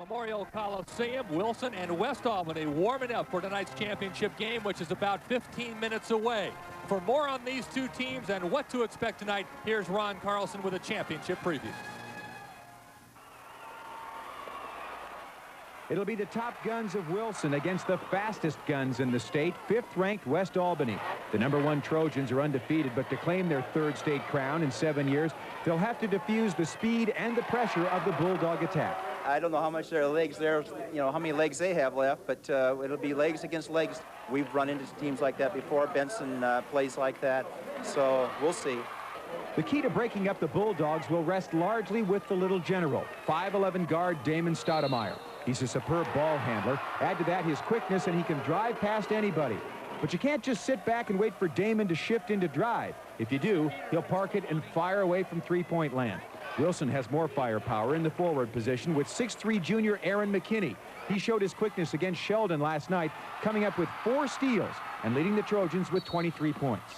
Memorial Coliseum. Wilson and West Albany warming up for tonight's championship game, which is about 15 minutes away. For more on these two teams and what to expect tonight, here's Ron Carlson with a championship preview. It'll be the top guns of Wilson against the fastest guns in the state, 5th-ranked West Albany. The #1 Trojans are undefeated, but to claim their 3rd state crown in 7 years, they'll have to diffuse the speed and the pressure of the Bulldog attack. I don't know how much their legs there, how many legs they have left, but it'll be legs against legs. We've run into teams like that before. Benson plays like that, so we'll see. The key to breaking up the Bulldogs will rest largely with the little general, 5'11" guard Damon Stoudemire. He's a superb ball handler. Add to that his quickness, and he can drive past anybody. But you can't just sit back and wait for Damon to shift into drive. If you do, he'll park it and fire away from three-point land. Wilson has more firepower in the forward position with 6'3" junior Aaron McKinney. He showed his quickness against Sheldon last night, coming up with 4 steals and leading the Trojans with 23 points.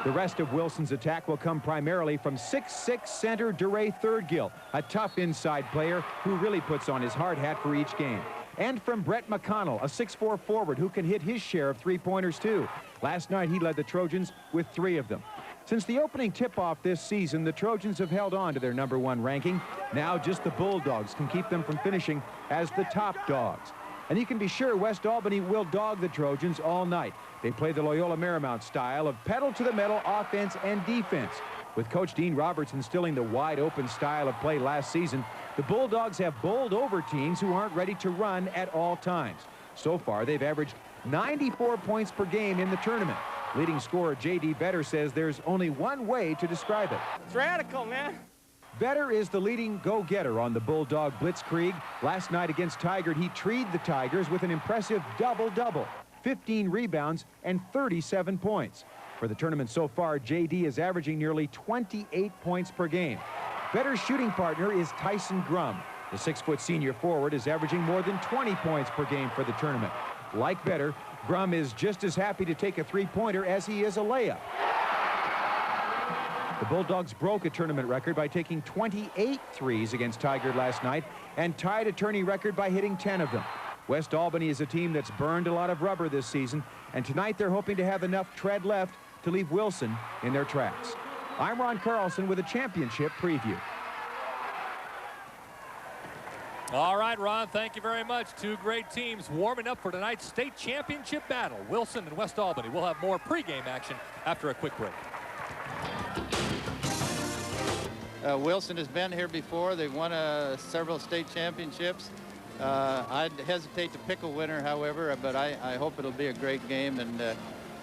The rest of Wilson's attack will come primarily from 6'6" center DeRay Thirdgill, a tough inside player who really puts on his hard hat for each game. And from Brett McConnell, a 6'4" forward who can hit his share of three-pointers too. Last night he led the Trojans with 3 of them. Since the opening tip-off this season, the Trojans have held on to their #1 ranking. Now just the Bulldogs can keep them from finishing as the top dogs. And you can be sure West Albany will dog the Trojans all night. They play the Loyola Marymount style of pedal-to-the-metal offense and defense. With Coach Dean Roberts instilling the wide-open style of play last season, the Bulldogs have bowled over teams who aren't ready to run at all times. So far, they've averaged 94 points per game in the tournament. Leading scorer J.D. Vetter says there's only one way to describe it. It's radical, man. Vetter is the leading go-getter on the Bulldog Blitzkrieg. Last night against Tigard, he treed the Tigers with an impressive double-double, 15 rebounds and 37 points. For the tournament so far, J.D. is averaging nearly 28 points per game. Vetter's shooting partner is Tyson Grum. The 6-foot senior forward is averaging more than 20 points per game for the tournament. Like Vetter, Grum is just as happy to take a three-pointer as he is a layup. The Bulldogs broke a tournament record by taking 28 threes against Tigard last night and tied a tourney record by hitting 10 of them. West Albany is a team that's burned a lot of rubber this season, and tonight they're hoping to have enough tread left to leave Wilson in their tracks. I'm Ron Carlson with a championship preview. All right, Ron, thank you very much. Two great teams warming up for tonight's state championship battle. Wilson and West Albany. We'll have more pregame action after a quick break. Wilson has been here before. They've won several state championships. I'd hesitate to pick a winner, however, but I hope it'll be a great game. And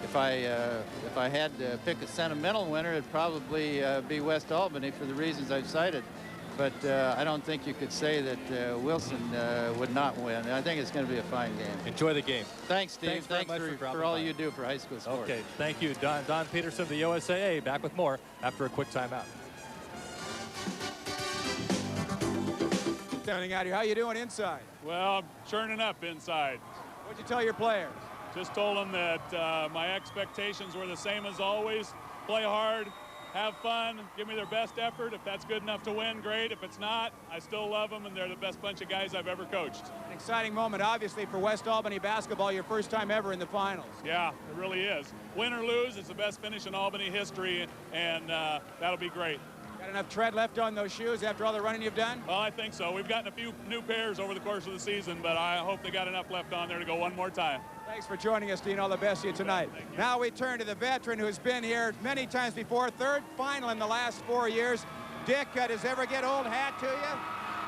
if I had to pick a sentimental winner, it'd probably be West Albany for the reasons I've cited. But I don't think you could say that Wilson would not win. I think it's going to be a fine game. Enjoy the game. Thanks, Steve. Thanks for all you do for high school sports. Okay, thank you. Don Peterson of the OSAA back with more after a quick timeout. Standing out here, how you doing inside? Well, I'm churning up inside. What'd you tell your players? Just told them that my expectations were the same as always. Play hard, have fun, give me their best effort. If that's good enough to win, great. If it's not, I still love them, and they're the best bunch of guys I've ever coached. An exciting moment, obviously, for West Albany basketball, your first time ever in the finals. Yeah, it really is. Win or lose, it's the best finish in Albany history, and that'll be great. Got enough tread left on those shoes after all the running you've done? Well, I think so. We've gotten a few new pairs over the course of the season, but I hope they got enough left on there to go one more time. Thanks for joining us, Dean. All the best to you tonight. You. Now we turn to the veteran who's been here many times before. 3rd final in the last 4 years. Dick, does ever get old hat to you?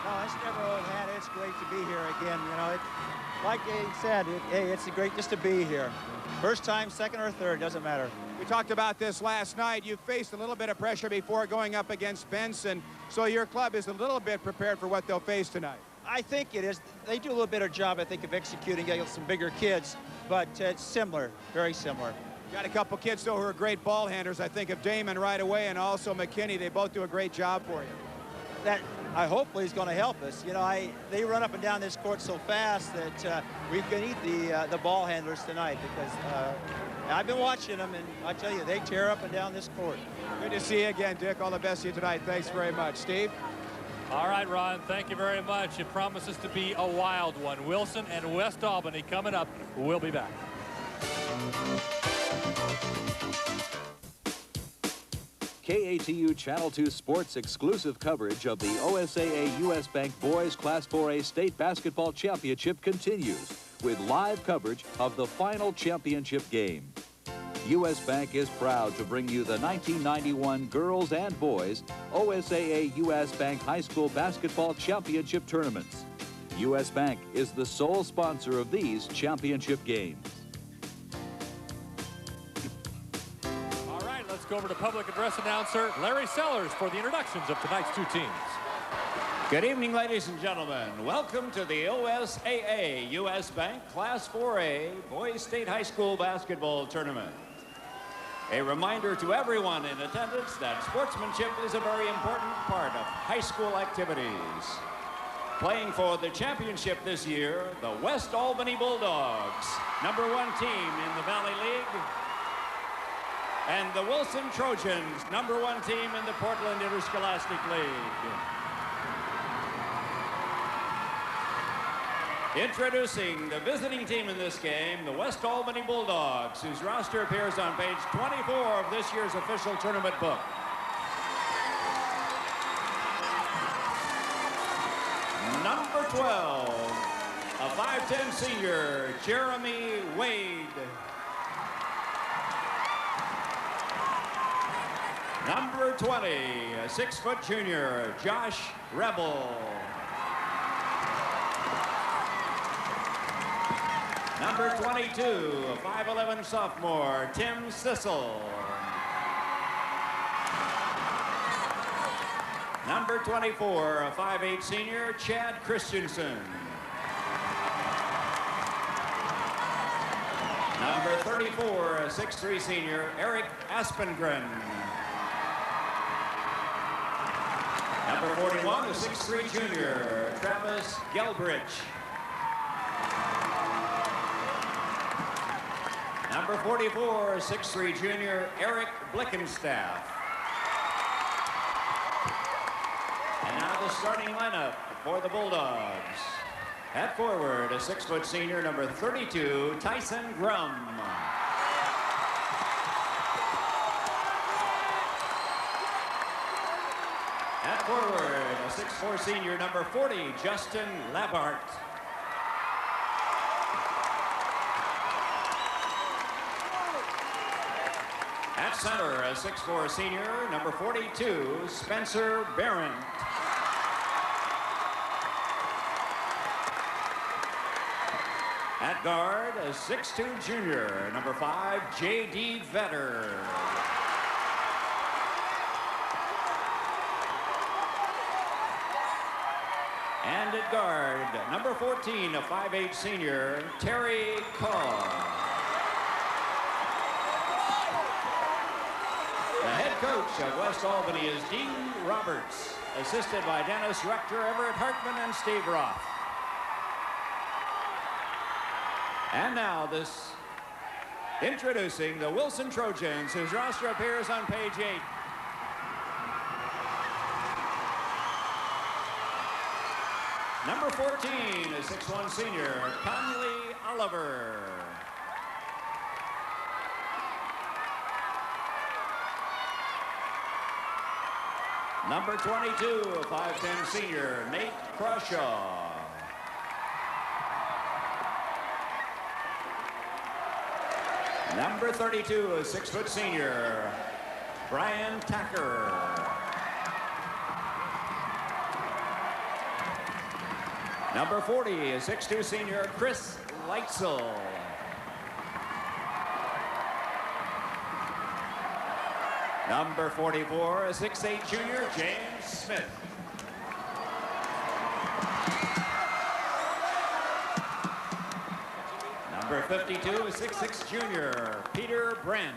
No, it's never old hat. It's great to be here again. You know, like he said, hey, it's great just to be here. First time, second or third, doesn't matter. We talked about this last night. You faced a little bit of pressure before going up against Benson, so your club is a little bit prepared for what they'll face tonight. I think it is. They do a little better job, I think, of executing against some bigger kids, but it's similar, very similar. Got a couple kids, though, who are great ball handlers. I think of Damon right away and also McKinney. They both do a great job for you. That hopefully is going to help us. You know, they run up and down this court so fast that we can eat the ball handlers tonight because I've been watching them, and I tell you, they tear up and down this court. Good to see you again, Dick. All the best to you tonight. Thanks very much. Steve? All right, Ron, thank you very much. It promises to be a wild one. Wilson and West Albany coming up. We'll be back. KATU Channel 2 Sports exclusive coverage of the OSAA U.S. Bank Boys Class 4A State Basketball Championship continues with live coverage of the final championship game. U.S. Bank is proud to bring you the 1991 Girls and Boys OSAA U.S. Bank High School Basketball Championship Tournaments. U.S. Bank is the sole sponsor of these championship games. Let's go over to public address announcer Larry Sellers for the introductions of tonight's two teams. Good evening, ladies and gentlemen. Welcome to the OSAA U.S. Bank Class 4A Boys State High School Basketball Tournament. A reminder to everyone in attendance that sportsmanship is a very important part of high school activities. Playing for the championship this year, the West Albany Bulldogs, #1 team in the Valley League, and the Wilson Trojans, #1 team in the Portland Interscholastic League. Introducing the visiting team in this game, the West Albany Bulldogs, whose roster appears on page 24 of this year's official tournament book. Number 12, a 5'10" senior, Jeremy Wade. Number 20, a 6-foot junior, Josh Rebel. Number 22, a 5'11" sophomore, Tim Sissel. Number 24, a 5'8" senior, Chad Christensen. Number 34, a 6'3" senior, Eric Aspengren. Number 41, a 6'3" junior, Travis Gelbrich. Number 44, a 6'3" junior, Eric Blickenstaff. And now the starting lineup for the Bulldogs. At forward, a 6-foot senior, number 32, Tyson Grum. At forward, a 6'4" senior, number 40, Justin Labart. At center, a 6'4" senior, number 42, Spencer Barron. At guard, a 6'2" junior, number 5, J.D. Vetter. And at guard, number 14, a 5'8" senior, Terry Carr. The head coach of West Albany is Dean Roberts, assisted by Dennis Rector, Everett Hartman, and Steve Roth. And now introducing the Wilson Trojans, whose roster appears on page 8. Number 14, a 6'1" senior, Conley Oliver. Number 22, a 5'10" senior, Nate Crushaw. Number 32, a 6-foot senior, Brian Tacker. Number 40, a 6'2" senior, Chris Leitzel. Number 44, a 6'8" junior, James Smith. Number 52, a 6'6" junior, Peter Brandt.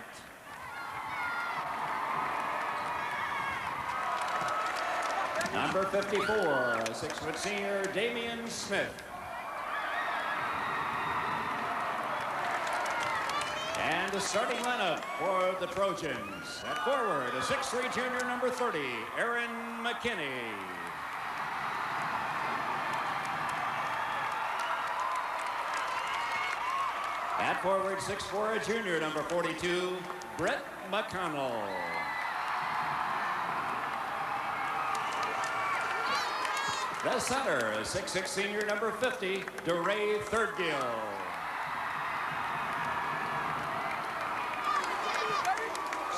Number 54, a 6-foot senior, Damian Smith. And the starting lineup for the Trojans. At forward, a 6'3" junior, number 30, Aaron McKinney. At forward, 6'4", a junior, number 42, Brett McConnell. The center, 6'6", senior, number 50, DeRay Thirdgill.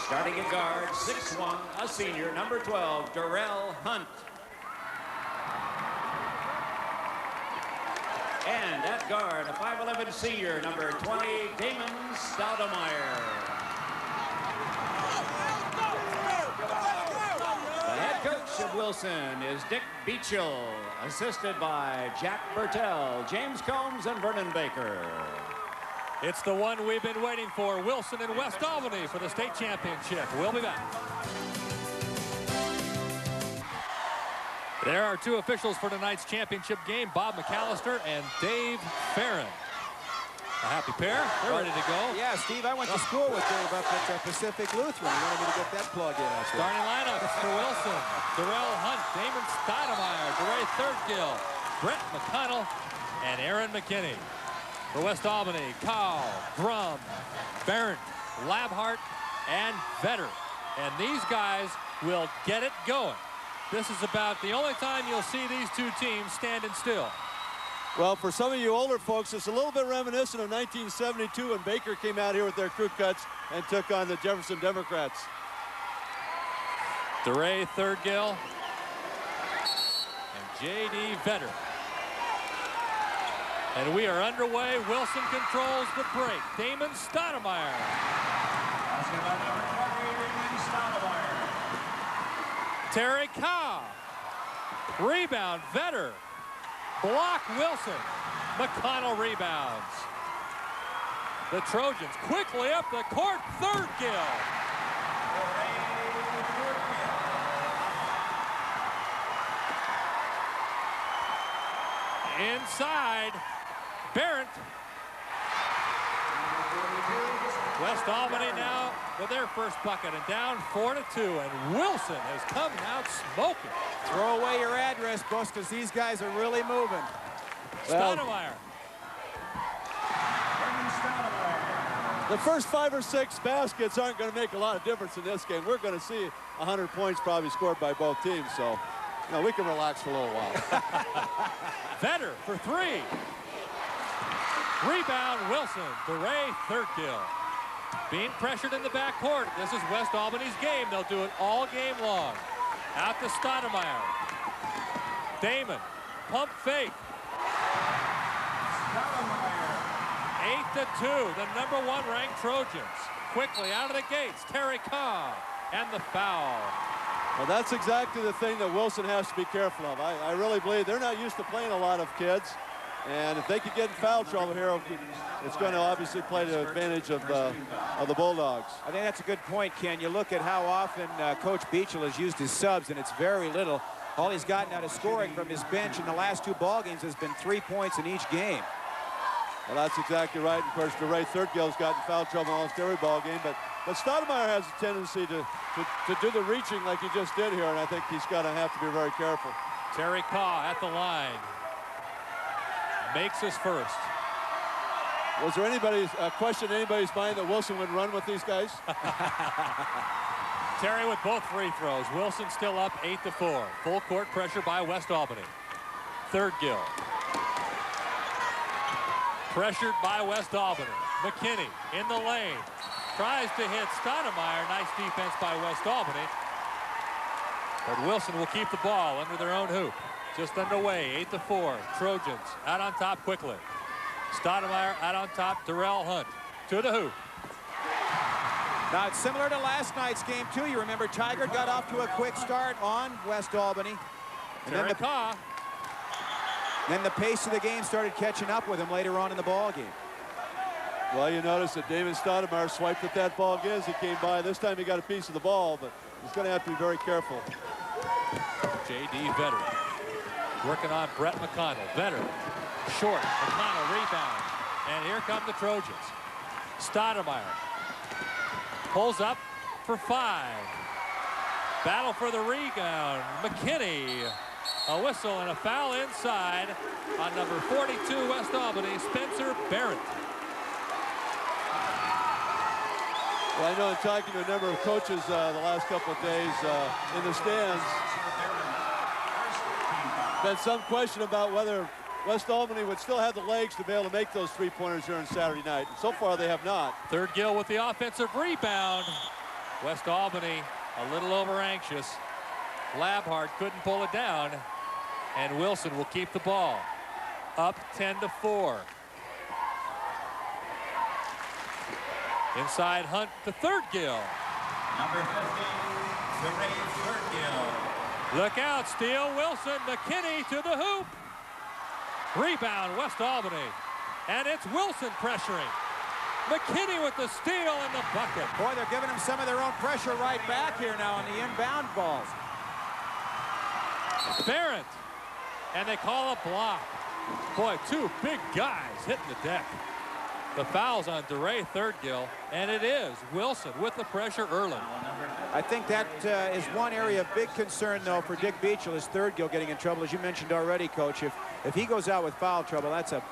Starting at guard, 6'1", a senior, number 12, Darrell Hunt. And at guard, a 5'11" senior, number 20, Damon Stoudemire. The head coach of Wilson is Dick Beachell, assisted by Jack Bertel, James Combs, and Vernon Baker. It's the one we've been waiting for, Wilson and West Albany for the state championship. We'll be back. There are two officials for tonight's championship game, Bob McAllister and Dave Farron. A happy pair. They're ready to go. Yeah, Steve, I went to school with Dave up at Pacific Lutheran. He wanted me to get that plug in. Starting lineups for Wilson: Darrell Hunt, Damon Stoudemire, DeRay Thirdgill, Brett McConnell, and Aaron McKinney. For West Albany, Cowell, Drum, Barrett, Labhart, and Vetter. And these guys will get it going. This is about the only time you'll see these two teams standing still. Well, for some of you older folks, it's a little bit reminiscent of 1972 when Baker came out here with their crew cuts and took on the Jefferson Democrats. DeRay Thirdgill and J.D. Vetter. And we are underway. Wilson controls the break. Damon Stoudemire. Terry Carr. Rebound, Vetter. Block, Wilson. McConnell rebounds. The Trojans quickly up the court. Thirdgill. Inside. Barrett. West Albany now with their first bucket and down 4-2, and Wilson has come out smoking. Throw away your address books because these guys are really moving. Stoudemire. The first 5 or 6 baskets aren't going to make a lot of difference in this game. We're going to see 100 points probably scored by both teams, so we can relax for a little while. Vetter for 3. Rebound, Wilson. DeRay Thirdgill. Being pressured in the backcourt. This is West Albany's game. They'll do it all game long. Out to Stoudemire. Damon. Pump fake. 8-2. The #1 ranked Trojans. Quickly out of the gates. Terry Carr. And the foul. Well, that's exactly the thing that Wilson has to be careful of. I really believe they're not used to playing a lot of kids. And if they could get in foul trouble here, it's going to obviously play to the advantage of the Bulldogs. I think that's a good point, Ken. You look at how often Coach Beachell has used his subs, and it's very little. All he's gotten out of scoring from his bench in the last 2 ball games has been 3 points in each game. Well, that's exactly right. Of course, DeRay Thirdgill's gotten foul trouble almost every ball game, but Stoudemire has a tendency to do the reaching like he just did here, and I think he's going to have to be very careful. Terry Carr at the line. Makes his first. Was there anybody's question in anybody's mind that Wilson would run with these guys? Terry with both free throws. Wilson still up 8-4. Full court pressure by West Albany. Thirdgill. Pressured by West Albany. McKinney in the lane. Tries to hit Stoudemire. Nice defense by West Albany. But Wilson will keep the ball under their own hoop. Just underway, 8-4. Trojans out on top quickly. Stoudemire out on top. Darrell Hunt to the hoop. Now, it's similar to last night's game, too. You remember Tiger got off to a quick start on West Albany. And then the pace of the game started catching up with him later on in the ball game. Well, you notice that David Stoudemire swiped at that ball again as he came by. This time he got a piece of the ball, but he's going to have to be very careful. J.D. Vetter working on Brett McConnell. Vetter short. McConnell rebound. And here come the Trojans. Stoudemire pulls up for 5. Battle for the rebound. McKinney. A whistle and a foul inside on number 42 West Albany, Spencer Barrett. Well, I know in talking to a number of coaches the last couple of days in the stands, been some question about whether West Albany would still have the legs to be able to make those three-pointers here on Saturday night. And so far, they have not. Third Gill with the offensive rebound. West Albany a little over anxious. Labhart couldn't pull it down, and Wilson will keep the ball. Up 10-4. Inside Hunt to Third Gill. Number 15, Third Gill. Look out, steal. Wilson, McKinney to the hoop. Rebound, West Albany. And it's Wilson pressuring. McKinney with the steal and the bucket. Boy, they're giving him some of their own pressure right back here now on the inbound balls. Barrett. And they call a block. Boy, two big guys hitting the deck. The foul's on DeRay Third Gill, and it is Wilson with the pressure early. I think that is one area of big concern, though, for Dick Beachel, is Third Gill getting in trouble. As you mentioned already, Coach, if he goes out with foul trouble, that's a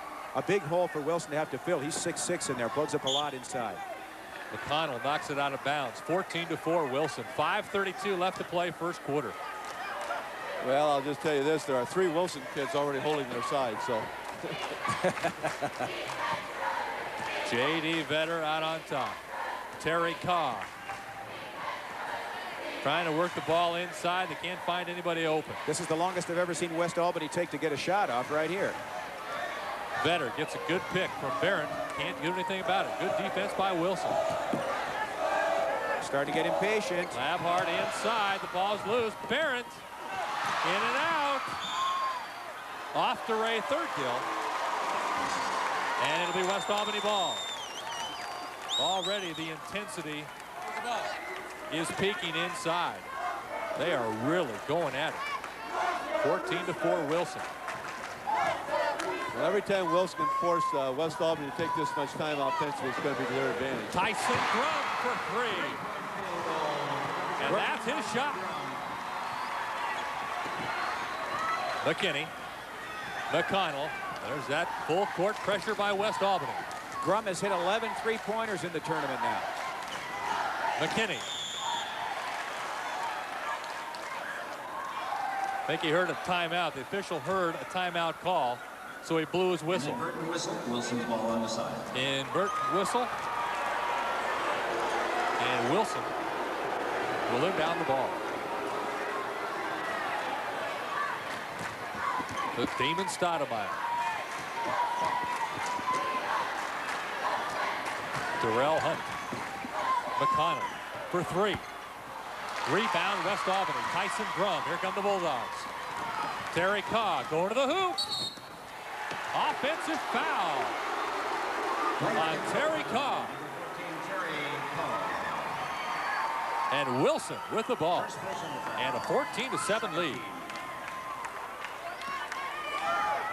big hole for Wilson to have to fill. He's 6'6" in there, plugs up a lot inside. McConnell knocks it out of bounds. 14-4 Wilson. 5:32 left to play first quarter. Well, I'll just tell you this. There are 3 Wilson kids already holding their side, so. J.D. Vetter out on top. Terry Carr trying to work the ball inside. They can't find anybody open. This is the longest I've ever seen West Albany take to get a shot off right here. Vetter gets a good pick from Barrett. Can't do anything about it. Good defense by Wilson. Starting to get impatient. Labhart inside. The ball's loose. Barrett in and out. Off to Ray Third Gill. And it'll be West Albany ball. Already the intensity is peaking inside. They are really going at it. 14-4 Wilson. Well, every time Wilson can force West Albany to take this much time offensively, it's going to be to their advantage. Tyson Grum for 3. And that's his shot. McKinney. McConnell. There's that full court pressure by West Albany. Grum has hit 11 three-pointers in the tournament now. McKinney. I think he heard a timeout. The official heard a timeout call, so he blew his whistle. Burton whistle. Wilson's ball on the side. In Burton whistle. And Wilson will inbound the ball. To Damon Stoudemire. Darrell Hunt. McConnell for 3. Rebound West Albany. Tyson Grum. Here come the Bulldogs. Terry Carr going to the hoop. Offensive foul on Terry Carr. And Wilson with the ball. And a 14-7 lead.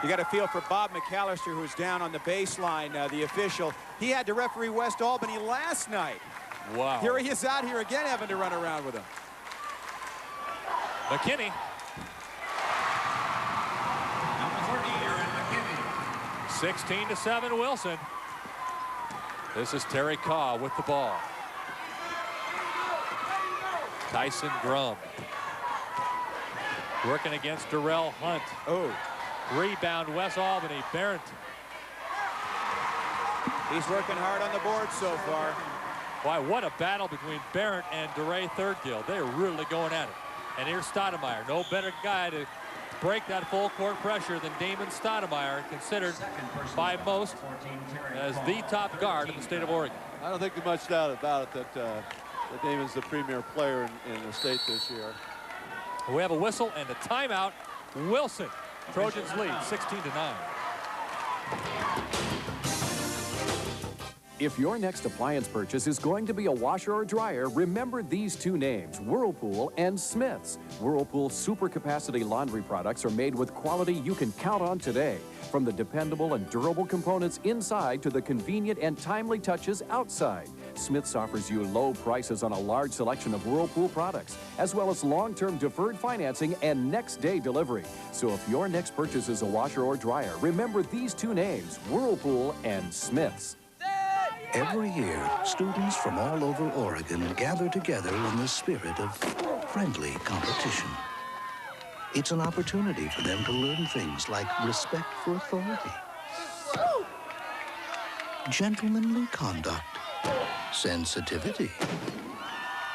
You got a feel for Bob McAllister, who's down on the baseline, the official. He had to referee West Albany last night. Wow. Here he is out here again having to run around with him. McKinney. Number 30, Aaron McKinney. 16-7 Wilson. This is Terry Carr with the ball. Tyson Grum. Working against Darrell Hunt. Oh. Rebound West Albany. Barrett. He's working hard on the board so far. Why, what a battle between Barrett and DeRay Third Gill. They're really going at it. And here's Stoudemire. No better guy to break that full court pressure than Damon Stoudemire, considered by most as the top guard in the state of Oregon. I don't think there's much doubt about it that Damon's the premier player in the state this year. We have a whistle and a timeout. Wilson. Trojans lead 16-9. If your next appliance purchase is going to be a washer or dryer, remember these 2 names, Whirlpool and Smith's. Whirlpool super capacity laundry products are made with quality you can count on today. From the dependable and durable components inside to the convenient and timely touches outside. Smith's offers you low prices on a large selection of Whirlpool products, as well as long-term deferred financing and next-day delivery. So if your next purchase is a washer or dryer, remember these 2 names, Whirlpool and Smith's. Every year, students from all over Oregon gather together in the spirit of friendly competition. It's an opportunity for them to learn things like respect for authority, gentlemanly conduct, sensitivity.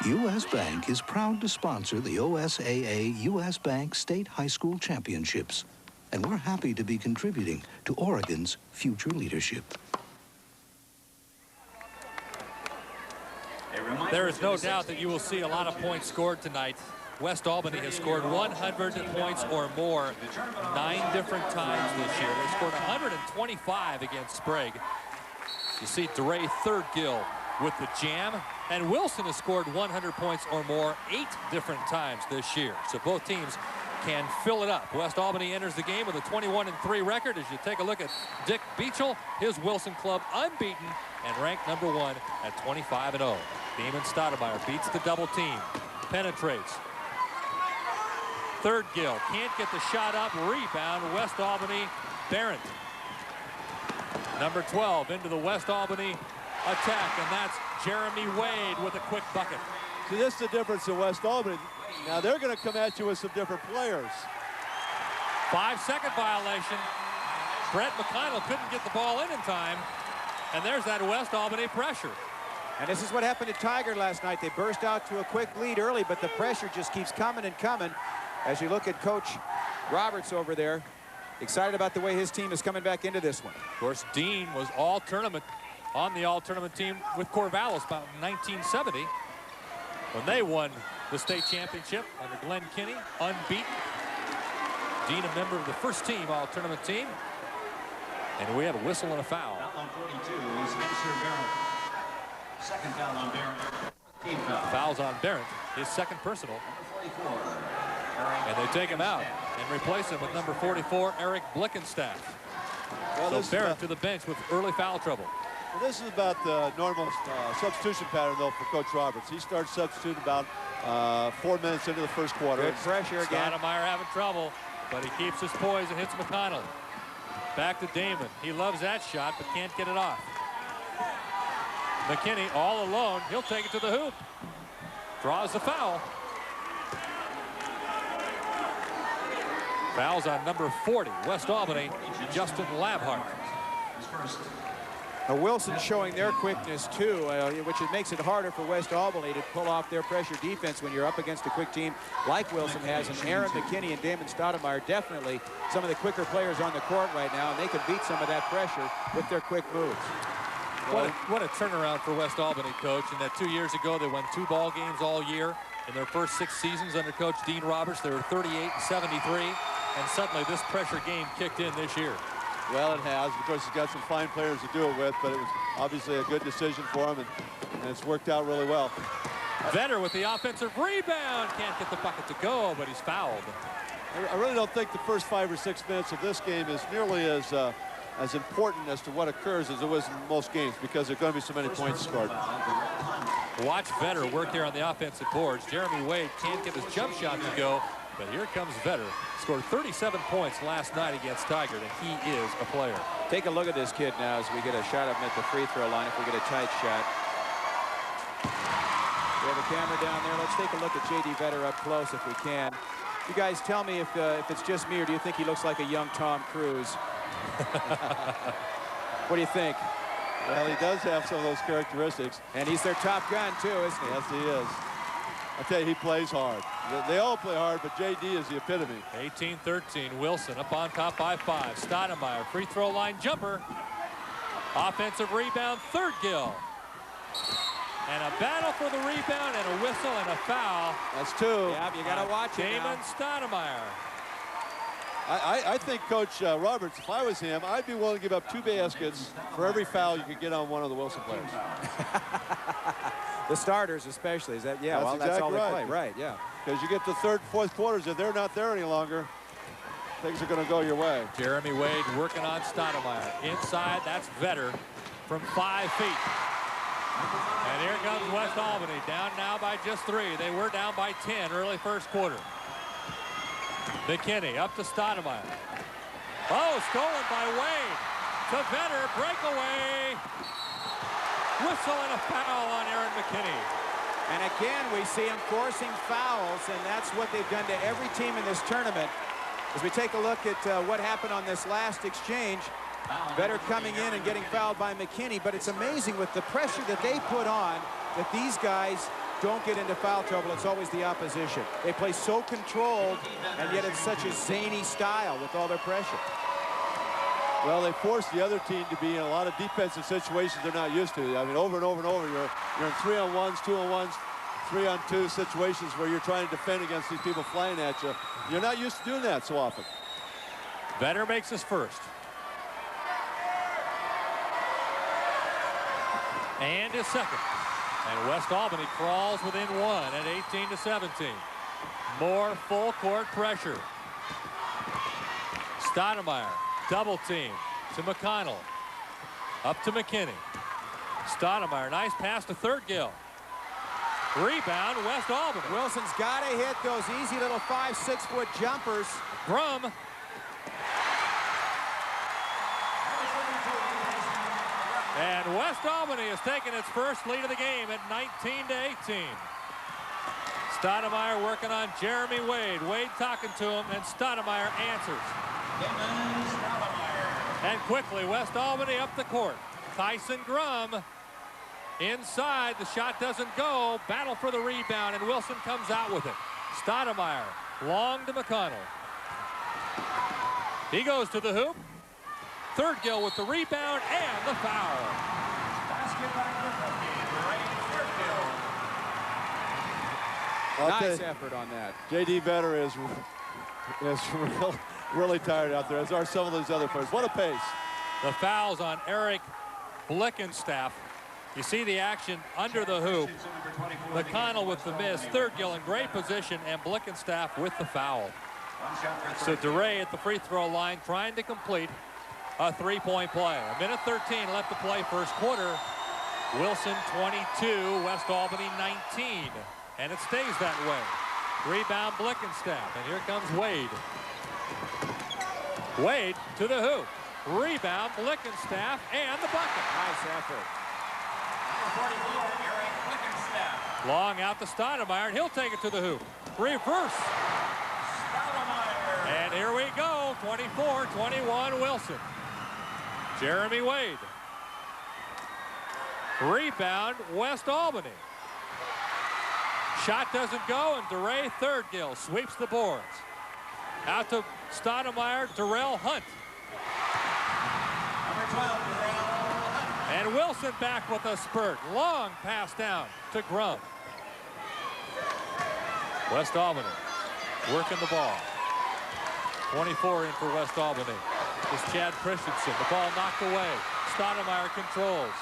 U.S. Bank is proud to sponsor the OSAA U.S. Bank State High School Championships, and we're happy to be contributing to Oregon's future leadership. There is no doubt that you will see a lot of points scored tonight. West Albany has scored 100 points or more 9 different times this year. They scored 125 against Sprague. You see DeRay Third-Gill with the jam, and Wilson has scored 100 points or more 8 different times this year. So both teams can fill it up. West Albany enters the game with a 21-3 record. As you take a look at Dick Beachel, his Wilson club unbeaten and ranked #1 at 25-0. Damon Stoudemire beats the double team, penetrates. Third-Gill can't get the shot up. Rebound, West Albany, Barrett. Number 12 into the West Albany attack, and that's Jeremy Wade with a quick bucket. See, this is the difference in West Albany. Now they're going to come at you with some different players. 5-second violation. Brett McConnell couldn't get the ball in time, and there's that West Albany pressure. And this is what happened to Tiger last night. They burst out to a quick lead early, but the pressure just keeps coming and coming. As you look at Coach Roberts over there, excited about the way his team is coming back into this one. Of course, Dean was all-tournament on the all-tournament team with Corvallis about 1970 when they won the state championship under Glenn Kinney, unbeaten. Dean, a member of the first team all-tournament team. And we have a whistle and a foul. Foul on 42 is Spencer Barrett. Second foul on Barrett. Team foul. Fouls on Barrett, his second personal. Number 44. And they take him out and replace him with number 44, Eric Blickenstaff. Well, so Barrett to the bench with early foul trouble. Well, this is about the normal substitution pattern, though, for Coach Roberts. He starts substituting about 4 minutes into the first quarter. Good pressure again. Stoudemire having trouble, but he keeps his poise and hits McConnell. Back to Damon. He loves that shot, but can't get it off. McKinney all alone. He'll take it to the hoop. Draws the foul. Fouls on number 40, West Albany, Justin Labhart. Now Wilson showing their quickness too, which makes it harder for West Albany to pull off their pressure defense when you're up against a quick team like Wilson has. And Aaron McKinney and Damon Stoudemire definitely some of the quicker players on the court right now, and they can beat some of that pressure with their quick moves. What a turnaround for West Albany, Coach. And that 2 years ago, they won 2 ball games all year. In their first 6 seasons under Coach Dean Roberts, they were 38-73. And suddenly this pressure game kicked in this year. Well, it has. Of course, he's got some fine players to do it with, but it was obviously a good decision for him, and it's worked out really well. Vetter with the offensive rebound. Can't get the bucket to go, but he's fouled. I really don't think the first 5 or 6 minutes of this game is nearly as important as to what occurs as it was in most games, because there are going to be so many points scored. Watch Vetter work here on the offensive boards. Jeremy Wade can't get his jump shot to go, but here comes Vetter. Scored 37 points last night against Tiger, and he is a player. Take a look at this kid now as we get a shot of him at the free throw line if we get a tight shot. We have a camera down there. Let's take a look at J.D. Vetter up close if we can. You guys tell me if it's just me, or do you think he looks like a young Tom Cruise? What do you think? Well, he does have some of those characteristics. And he's their top gun, too, isn't he? Yes, he is. I tell you, he plays hard. They all play hard, but J.D. is the epitome. 18-13, Wilson up on top by 5. Stoudemire, free throw line jumper. Offensive rebound, Third-Gill. And a battle for the rebound, and a whistle and a foul. That's 2. Yeah, you got to watch it Damon Stoudemire. I think Coach Roberts, if I was him, I'd be willing to give up 2 baskets for every foul you could get on one of the Wilson players. The starters especially. Is that, yeah, that's well, exactly that's all right. they play. Right, yeah. Because you get the 3rd, 4th quarters, if they're not there any longer, things are going to go your way. Jeremy Wade working on Stoudemire. Inside, that's Vetter from 5 feet. And here comes West Albany, down now by just 3. They were down by 10 early first quarter. McKinney up to Stoudemire. Oh, stolen by Wade. To Vetter, breakaway. Whistle and a foul on Aaron McKinney. And again, we see him forcing fouls, and that's what they've done to every team in this tournament. As we take a look at what happened on this last exchange, Vetter coming in and getting fouled by McKinney, but it's amazing with the pressure that they put on that these guys don't get into foul trouble. It's always the opposition. They play so controlled, and yet it's such a zany style with all their pressure. Well, they force the other team to be in a lot of defensive situations they're not used to. I mean, over and over and over, you're in 3-on-1s, 2-on-1s, 3-on-2 situations where you're trying to defend against these people flying at you. You're not used to doing that so often. Vetter makes his first. And his second. And West Albany crawls within one at 18-17. More full court pressure. Stoudemire. Double team to McConnell. Up to McKinney. Stoudemire, nice pass to Third-Gill. Rebound, West Albany. Wilson's got to hit those easy little 5-6 foot jumpers. Grum. And West Albany has taken its first lead of the game at 19-18. Stoudemire working on Jeremy Wade. Wade talking to him, and Stoudemire answers. And quickly, West Albany up the court. Tyson Grum inside. The shot doesn't go. Battle for the rebound, and Wilson comes out with it. Stoudemire long to McConnell. He goes to the hoop. Third-Gill with the rebound and the foul. Nice effort on that. J.D. Vetter is really tired out there, as are some of those other players. What a pace. The foul's on Eric Blickenstaff. You see the action under the hoop. McConnell with the miss. Third-Gill in great position, and Blickenstaff with the foul. So DeRay at the free throw line trying to complete a three-point play. A minute 13 left to play first quarter. Wilson 22, West Albany 19. And it stays that way. Rebound Blickenstaff, and here comes Wade. Wade to the hoop. Rebound Blickenstaff, and the bucket. Nice effort. Long out to Stoudemire, and he'll take it to the hoop. Reverse. And here we go, 24-21 Wilson. Jeremy Wade. Rebound West Albany. Shot doesn't go, and DeRay Third-Gill sweeps the boards. Out to Stoudemire, Darrell Hunt. And Wilson back with a spurt. Long pass down to Grum. West Albany working the ball. 24 in for West Albany. Is Chad Christensen. The ball knocked away. Stoudemire controls.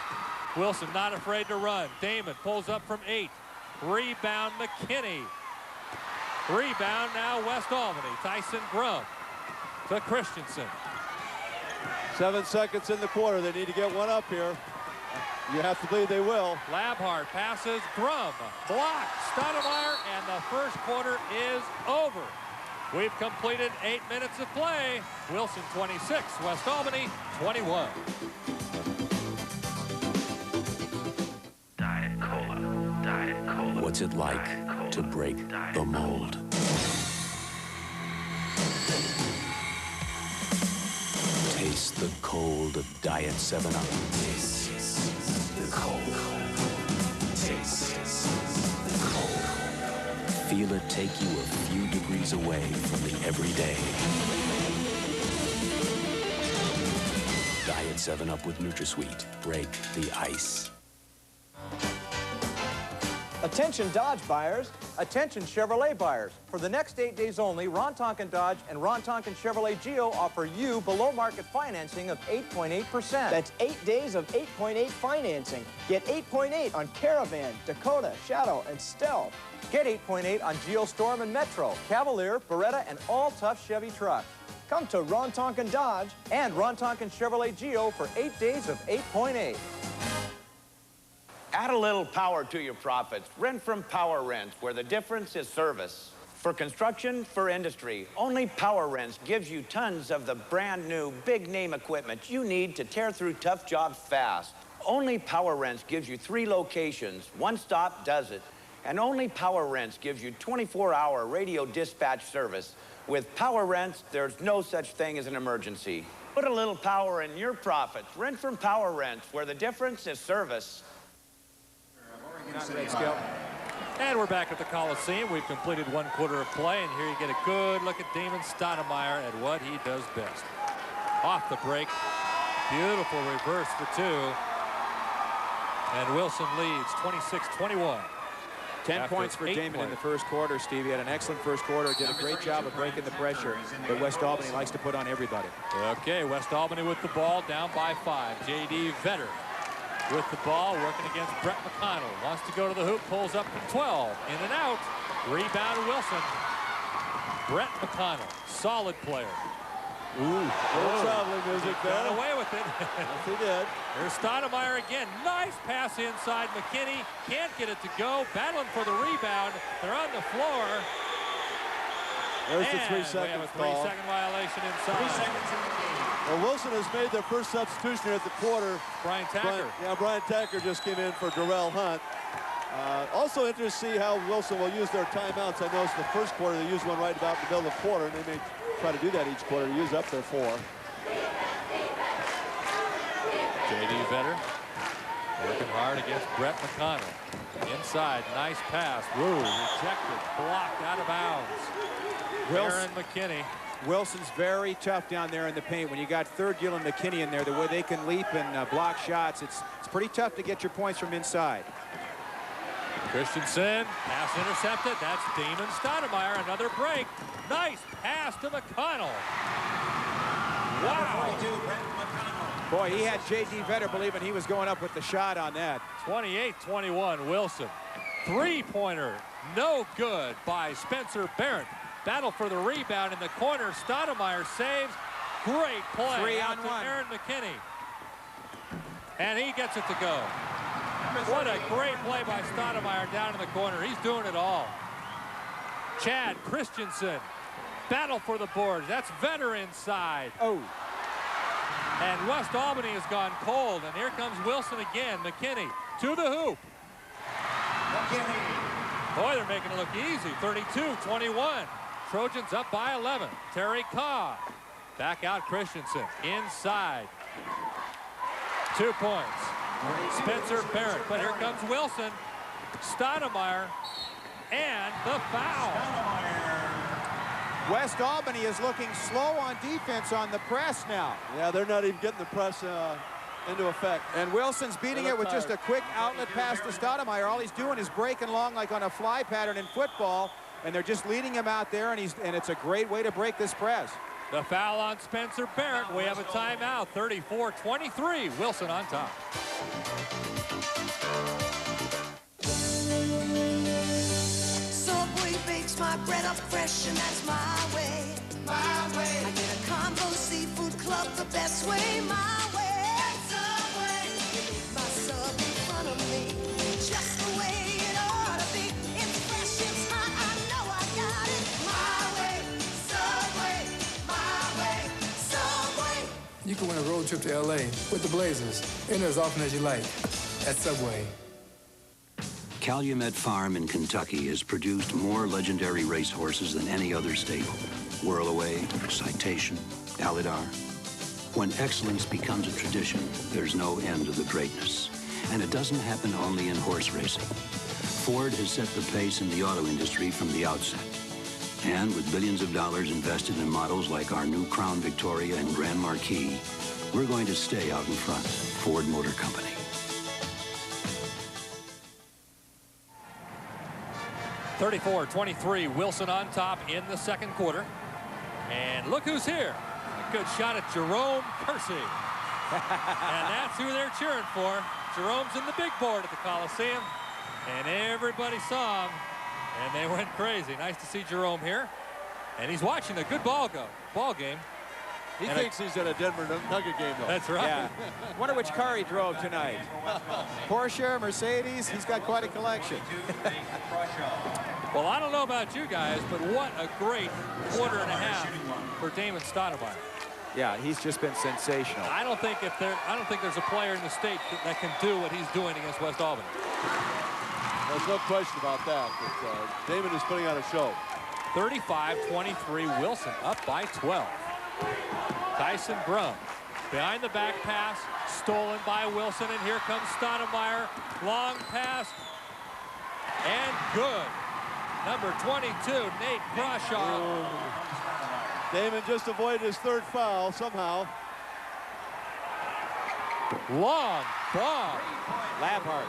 Wilson not afraid to run. Damon pulls up from 8. Rebound McKinney. Rebound now West Albany. Tyson Grum to Christensen. 7 seconds in the quarter. They need to get one up here. You have to believe they will. Labhart passes. Grum blocked. Stoudemire, and the first quarter is over. We've completed 8 minutes of play. Wilson 26, West Albany 21. Diet Cola. Diet Cola. What's it like to break the mold? Taste the cold of Diet 7-Up. Taste the cold. Taste the cold. Feel it take you a few degrees away from the everyday. Diet 7-Up with NutraSweet. Break the ice. Attention Dodge buyers, attention Chevrolet buyers. For the next 8 days only, Ron Tonkin Dodge and Ron Tonkin Chevrolet Geo offer you below market financing of 8.8%. That's 8 days of 8.8 financing. Get 8.8 on Caravan, Dakota, Shadow, and Stealth. Get 8.8 on Geo Storm and Metro, Cavalier, Beretta, and all tough Chevy trucks. Come to Ron Tonkin Dodge and Ron Tonkin Chevrolet Geo for 8 days of 8.8. Add a little power to your profits. Rent from Power Rents, where the difference is service. For construction, for industry, only Power Rents gives you tons of the brand new big name equipment you need to tear through tough jobs fast. Only Power Rents gives you 3 locations. One stop does it. And only Power Rents gives you 24-hour radio dispatch service. With Power Rents, there's no such thing as an emergency. Put a little power in your profits. Rent from Power Rents, where the difference is service. And we're back at the Coliseum. We've completed 1 quarter of play, and here you get a good look at Damon Stoudemire at what he does best. Off the break. Beautiful reverse for 2. And Wilson leads 26-21. 10 points for Damon in the first quarter, Steve. He had an excellent first quarter, did a great job of breaking the pressure that West Albany likes to put on everybody. Okay, West Albany with the ball, down by 5. J.D. Vetter with the ball, working against Brett McConnell. Wants to go to the hoop, pulls up to 12. In and out. Rebound Wilson. Brett McConnell, solid player. Ooh, little traveling music there. Got away with it. Yes, he did. There's Stoudemire again. Nice pass inside. McKinney can't get it to go. Battling for the rebound. They're on the floor. There's the 3 We seconds have a call. 3-second violation inside. 3 seconds in the game. Well, Wilson has made their first substitution here at the quarter. Brian Tacker. Brian Tacker just came in for Darrell Hunt. Also interested to see how Wilson will use their timeouts. I noticed the first quarter they used one right about the middle of the quarter, and they may try to do that each quarter, use up their 4. J.D. Vetter working hard against Brett McConnell. Inside, nice pass. Woo, rejected, blocked, out of bounds. Aaron McKinney. Wilson's very tough down there in the paint. When you got Thurgill and McKinney in there, the way they can leap and block shots, it's pretty tough to get your points from inside. Christensen, pass intercepted. That's Damon Stoudemire. Another break. Nice pass to McConnell. Wow. Boy, he had J.D. Vetter believing he was going up with the shot on that. 28-21, Wilson. 3-pointer, no good by Spencer Barrett. Battle for the rebound in the corner. Stoudemire saves. Great play. 3 out on to 1. Aaron McKinney. And he gets it to go. What a great play by Stoudemire down in the corner. He's doing it all. Chad Christensen. Battle for the boards. That's Vetter inside. Oh. And West Albany has gone cold. And here comes Wilson again. McKinney to the hoop. Boy, they're making it look easy. 32-21. Trojans up by 11. Terry Carr. Back out Christensen. Inside. 2 points. Spencer Barrett. But here comes Wilson. Stoudemire. And the foul. West Albany is looking slow on defense on the press now. Yeah, they're not even getting the press into effect. And Wilson's beating it with just a quick outlet pass to Stoudemire. All he's doing is breaking long like on a fly pattern in football, and they're just leading him out there, and it's a great way to break this press. The foul on Spencer Barrett. We have a timeout. 34-23. Wilson on top. Subway bakes my bread up fresh, and that's my way. My way. I get a combo seafood club the best way. My way. Subway. You leave my sub in front of me, just the way it ought to be. It's fresh, it's hot. I know I got it. My way. Subway. My way. Subway. You can win a road trip to L.A. with the Blazers. Enter as often as you like at Subway. Calumet Farm in Kentucky has produced more legendary racehorses than any other stable. Whirlaway, Citation, Alidar. When excellence becomes a tradition, there's no end to the greatness. And it doesn't happen only in horse racing. Ford has set the pace in the auto industry from the outset. And with billions of dollars invested in models like our new Crown Victoria and Grand Marquis, we're going to stay out in front. Ford Motor Company. 34-23, Wilson on top in the second quarter. And look who's here. A good shot at Jerome Kersey. And that's who they're cheering for. Jerome's in the big board at the Coliseum. And everybody saw him. And they went crazy. Nice to see Jerome here. And he's watching a good ball game. He thinks he's at a Denver Nugget game, though. That's right. Yeah. Wonder which car he drove tonight. Porsche, Mercedes, he's got quite a collection. Well, I don't know about you guys, but what a great quarter and a half for Damon Stoudemire. Yeah, he's just been sensational. I don't think there's a player in the state that can do what he's doing against West Albany. There's no question about that. But, Damon is putting on a show. 35-23, Wilson up by 12. Tyson Brum behind the back pass, stolen by Wilson, and here comes Stoudemire. Long pass, and good. Number 22, Nate Crawshaw. Damon just avoided his third foul somehow. Long bomb. Labhart.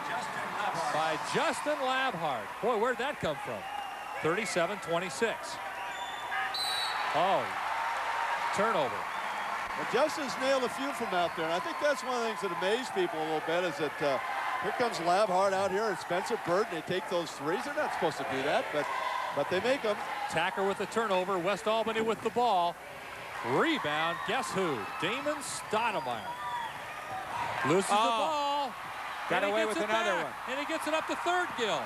By Justin Labhart. Boy, where'd that come from? 37-26. Oh, turnover. Well, Justin's nailed a few from out there, and I think that's one of the things that amazed people a little bit is that here comes Labhart out here and Spencer Burton. They take those threes. They're not supposed to do that, but they make them. Tacker with the turnover. West Albany with the ball. Rebound. Guess who? Damon Stoudemire. Loses the ball. Got away with another one. And he gets it up to third gill.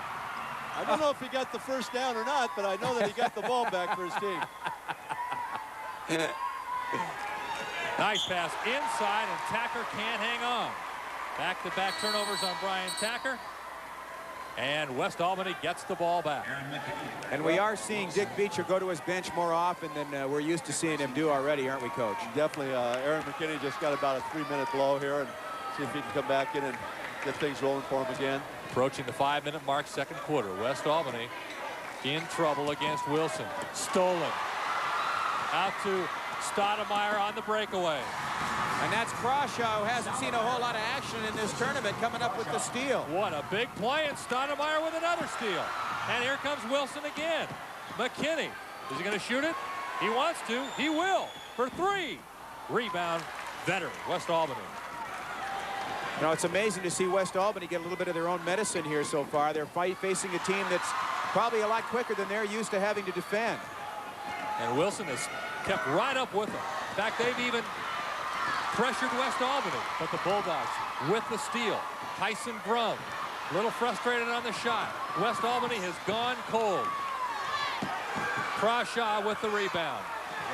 I don't know if he got the first down or not, but I know that he got the ball back for his team. Nice pass inside, and Tacker can't hang on. Back-to-back turnovers on Brian Tacker. And West Albany gets the ball back. And we are seeing Dick Beecher go to his bench more often than we're used to seeing him do already, aren't we, Coach? Definitely. Aaron McKinney just got about a 3-minute blow here, and see if he can come back in and get things rolling for him again. Approaching the 5-minute mark, second quarter. West Albany in trouble against Wilson. Stolen. Out to Stoudemire on the breakaway. And that's Crawshaw, who hasn't seen a whole lot of action in this tournament, coming up with the steal. What a big play, and Stoudemire with another steal. And here comes Wilson again. McKinney, is he going to shoot it? He wants to. He will for three. Rebound, veteran, West Albany. You know, it's amazing to see West Albany get a little bit of their own medicine here so far. They're facing a team that's probably a lot quicker than they're used to having to defend. And Wilson has kept right up with them. In fact, they've even pressured West Albany, but the Bulldogs with the steal. Tyson Brum, a little frustrated on the shot. West Albany has gone cold. Crawshaw with the rebound.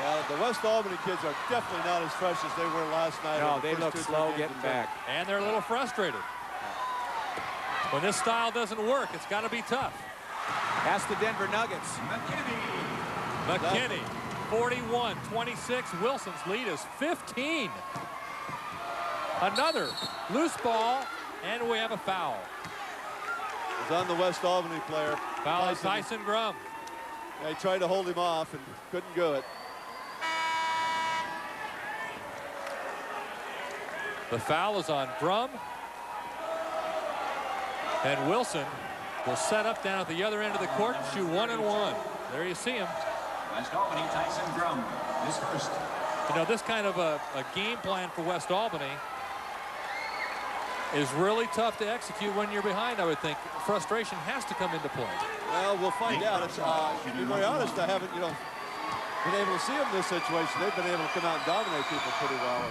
Yeah, the West Albany kids are definitely not as fresh as they were last night. No, they look slow getting back. And they're a little frustrated. When this style doesn't work, it's got to be tough. That's the Denver Nuggets. McKinney, 41-26. Wilson's lead is 15. Another loose ball, and we have a foul. It's on the West Albany player. Foul on Tyson Brum. Yeah, he tried to hold him off and couldn't do it. The foul is on Brum. And Wilson will set up down at the other end of the court and shoot 1-and-1. There you see him. West Albany, Tyson Brum is first. You know, this kind of a game plan for West Albany is really tough to execute when you're behind, I would think. Frustration has to come into play. Well, we'll find out. It's, to be very honest, I haven't, been able to see them in this situation. They've been able to come out and dominate people pretty well.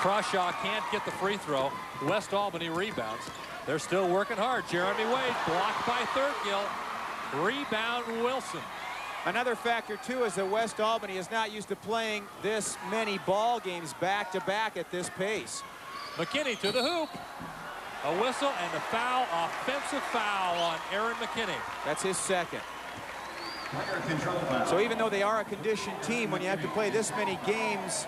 Crawshaw can't get the free throw. West Albany rebounds. They're still working hard. Jeremy Wade blocked by Thurgill. Rebound Wilson. Another factor, too, is that West Albany is not used to playing this many ball games back-to-back at this pace. McKinney to the hoop. A whistle and a foul, offensive foul on Aaron McKinney. That's his second. So even though they are a conditioned team, when you have to play this many games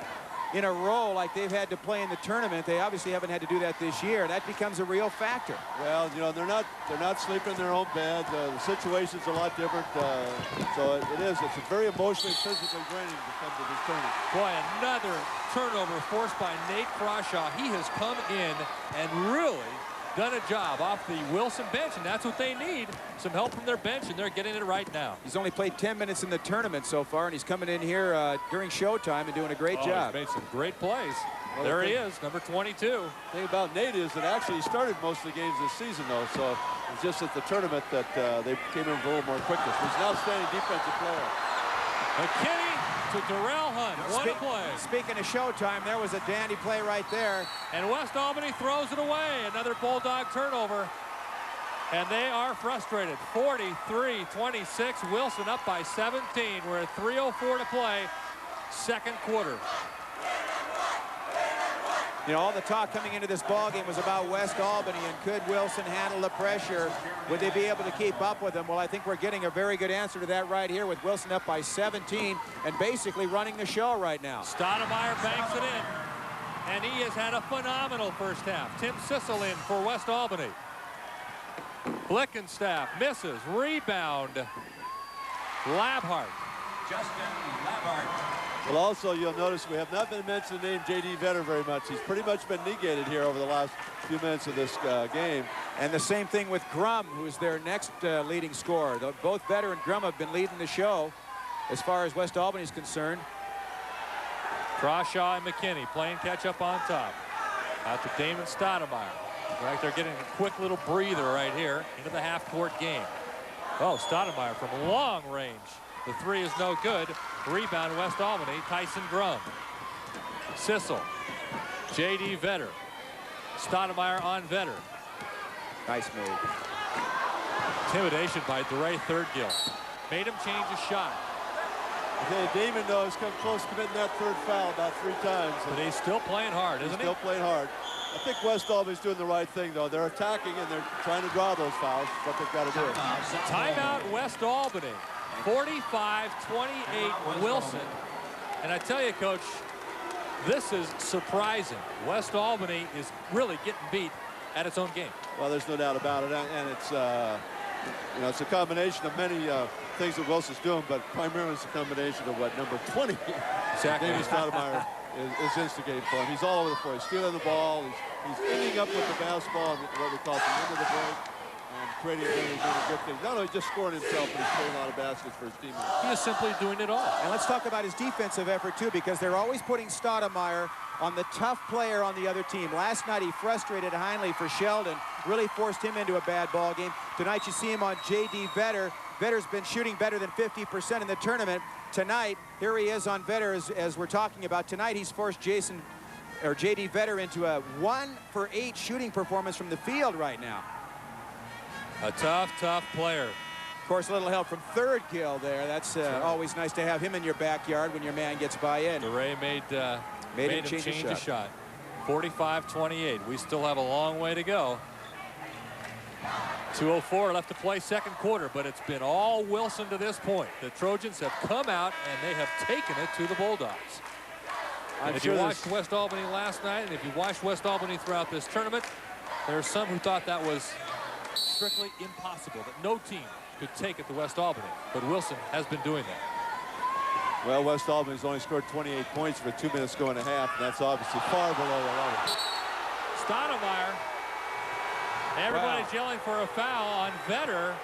in a row like they've had to play in the tournament, they obviously haven't had to do that this year. That becomes a real factor. Well, they're not sleeping in their own bed. The situation's a lot different. So it is. It's a very emotionally, physically draining to come to this tournament. Boy, another turnover forced by Nate Crawshaw. He has come in and really done a job off the Wilson bench, and that's what they need. Some help from their bench, and they're getting it right now. He's only played 10 minutes in the tournament so far, and he's coming in here during showtime and doing a great job. He's made some great plays. Well, there he is, number 22. The thing about Nate is that actually he started most of the games this season, though, so it's just at the tournament that they came in with a little more quickness. He's an outstanding defensive player. McKinney to Darrell Hunt. What a play. Speaking of showtime, there was a dandy play right there. And West Albany throws it away. Another Bulldog turnover. And they are frustrated. 43-26. Wilson up by 17. We're at 3:04 to play. second quarter. You know, all the talk coming into this ball game was about West Albany and could Wilson handle the pressure? Would they be able to keep up with them? Well, I think we're getting a very good answer to that right here with Wilson up by 17 and basically running the show right now. Stoudemire banks it in, and he has had a phenomenal first half. Tim Sissel in for West Albany. Blickenstaff misses, rebound. Labhart. Justin Labhart. Well, also, you'll notice we have not been mentioning the name J.D. Vetter very much. He's pretty much been negated here over the last few minutes of this game. And the same thing with Grum, who's their next leading scorer. Both Vetter and Grum have been leading the show as far as West Albany is concerned. Crawshaw and McKinney playing catch-up on top. Out to Damon Stoudemire. Like they're getting a quick little breather right here into the half-court game. Oh, Stoudemire from long range. The three is no good. Rebound West Albany, Tyson Grum. Sissel, J.D. Vetter. Stoudemire on Vetter. Nice move. Intimidation by DeRay Third-Gill. Made him change his shot. Okay, Damon, though, has come close to committing that third foul about 3 times. But he's still playing hard, isn't he? Still playing hard. I think West Albany's doing the right thing, though. They're attacking and they're trying to draw those fouls. That's what they've got to do. Timeout West Albany. 45-28 Wilson. And I tell you, Coach, this is surprising. West Albany is really getting beat at its own game. Well, there's no doubt about it. And it's, you know, it's a combination of many things that Wilson's doing, but primarily it's a combination of what number 20, exactly. David Stoudemire, is instigating for him. He's all over the place, stealing the ball. He's ending up with the basketball, what we call the end of the break, and creating many good things. Not only just scoring himself, but he's creating a lot of baskets for his teammates. He is simply doing it all. And let's talk about his defensive effort, too, because they're always putting Stoudemire on the tough player on the other team. Last night, he frustrated Heinley for Sheldon, really forced him into a bad ball game. Tonight, you see him on J.D. Vetter. Vetter's been shooting better than 50% in the tournament. Tonight, here he is on Vetter as we're talking about. Tonight, he's forced J.D. Vetter into a 1-for-8 shooting performance from the field right now. A tough, tough player. Of course, a little help from Third-Gill there. That's always nice to have him in your backyard when your man gets by in. DeRay made him change a shot. 45-28. We still have a long way to go. 2:04 left to play second quarter, but it's been all Wilson to this point. The Trojans have come out and they have taken it to the Bulldogs. And if you watched West Albany last night, and if you watched West Albany throughout this tournament, there are some who thought that was strictly impossible, that no team could take it to West Albany. But Wilson has been doing that. Well, West Albany's only scored 28 points with 2 minutes to go and a half, and that's obviously far below the level. Stoudemire. Everybody's yelling for a foul on Vetter.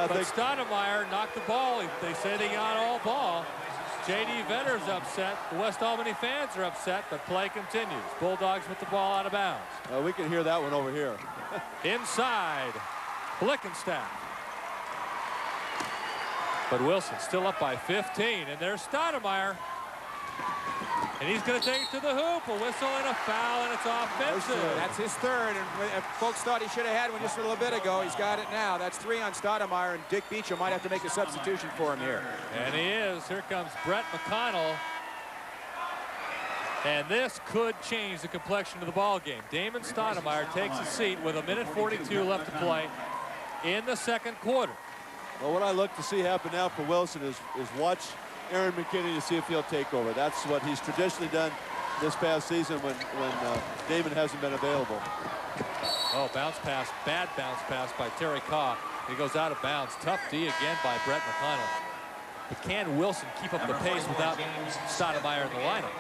But Stoudemire knocked the ball. They say they got all ball. J.D. Vetter's upset. The West Albany fans are upset, but play continues. Bulldogs with the ball out of bounds. We can hear that one over here. Inside, Blickenstaff. But Wilson still up by 15, and there's Stoudemire. And he's going to take it to the hoop. A whistle and a foul, and it's offensive. That's his third, and folks thought he should have had one just a little bit ago. He's got it now. That's 3 on Stoudemire, and Dick Beecham might have to make a substitution for him here. And he is. Here comes Brett McConnell. And this could change the complexion of the ball game. Damon Stoudemire takes a seat with 1:42 left to play in the second quarter. Well, what I look to see happen now for Wilson is watch Aaron McKinney to see if he'll take over. That's what he's traditionally done this past season when Damon hasn't been available. Oh, bounce pass, bad bounce pass by Terry Kaw. He goes out of bounds. Tough D again by Brett McConnell. But can Wilson keep up the pace without Stoudemire in the lineup?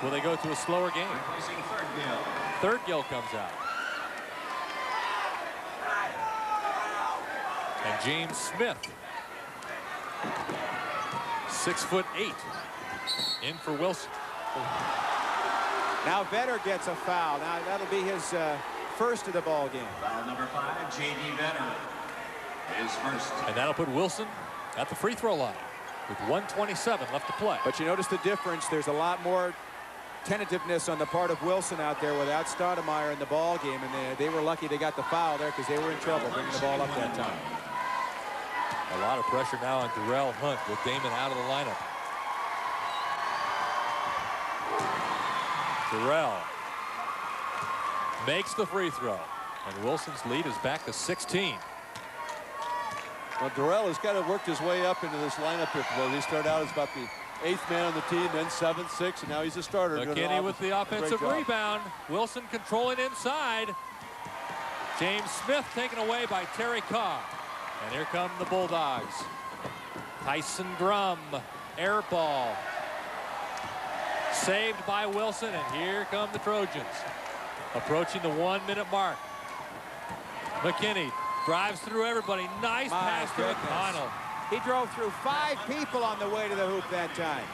Will they go to a slower game? Third-Gill comes out. And James Smith, 6'8", in for Wilson. Now Vetter gets a foul. Now that'll be his first of the ball game. Foul number 5, J.D. Vetter is first. And that'll put Wilson at the free throw line with 1:27 left to play. But you notice the difference. There's a lot more tentativeness on the part of Wilson out there without Stoudemire in the ball game, and they were lucky they got the foul there because they were in trouble bringing the ball up that time. A lot of pressure now on Darrell Hunt with Damon out of the lineup. Durrell makes the free throw, and Wilson's lead is back to 16. Well, Durrell has kind of worked his way up into this lineup here. He started out as about the 8th man on the team, then 7th, 6th, and now he's a starter. McKinney with the offensive rebound. Wilson controlling inside. James Smith taken away by Terry Carr. And here come the Bulldogs. Tyson Drum, air ball. Saved by Wilson, and here come the Trojans. Approaching the 1-minute mark. McKinney drives through everybody. Nice pass to McConnell. He drove through 5 people on the way to the hoop that time.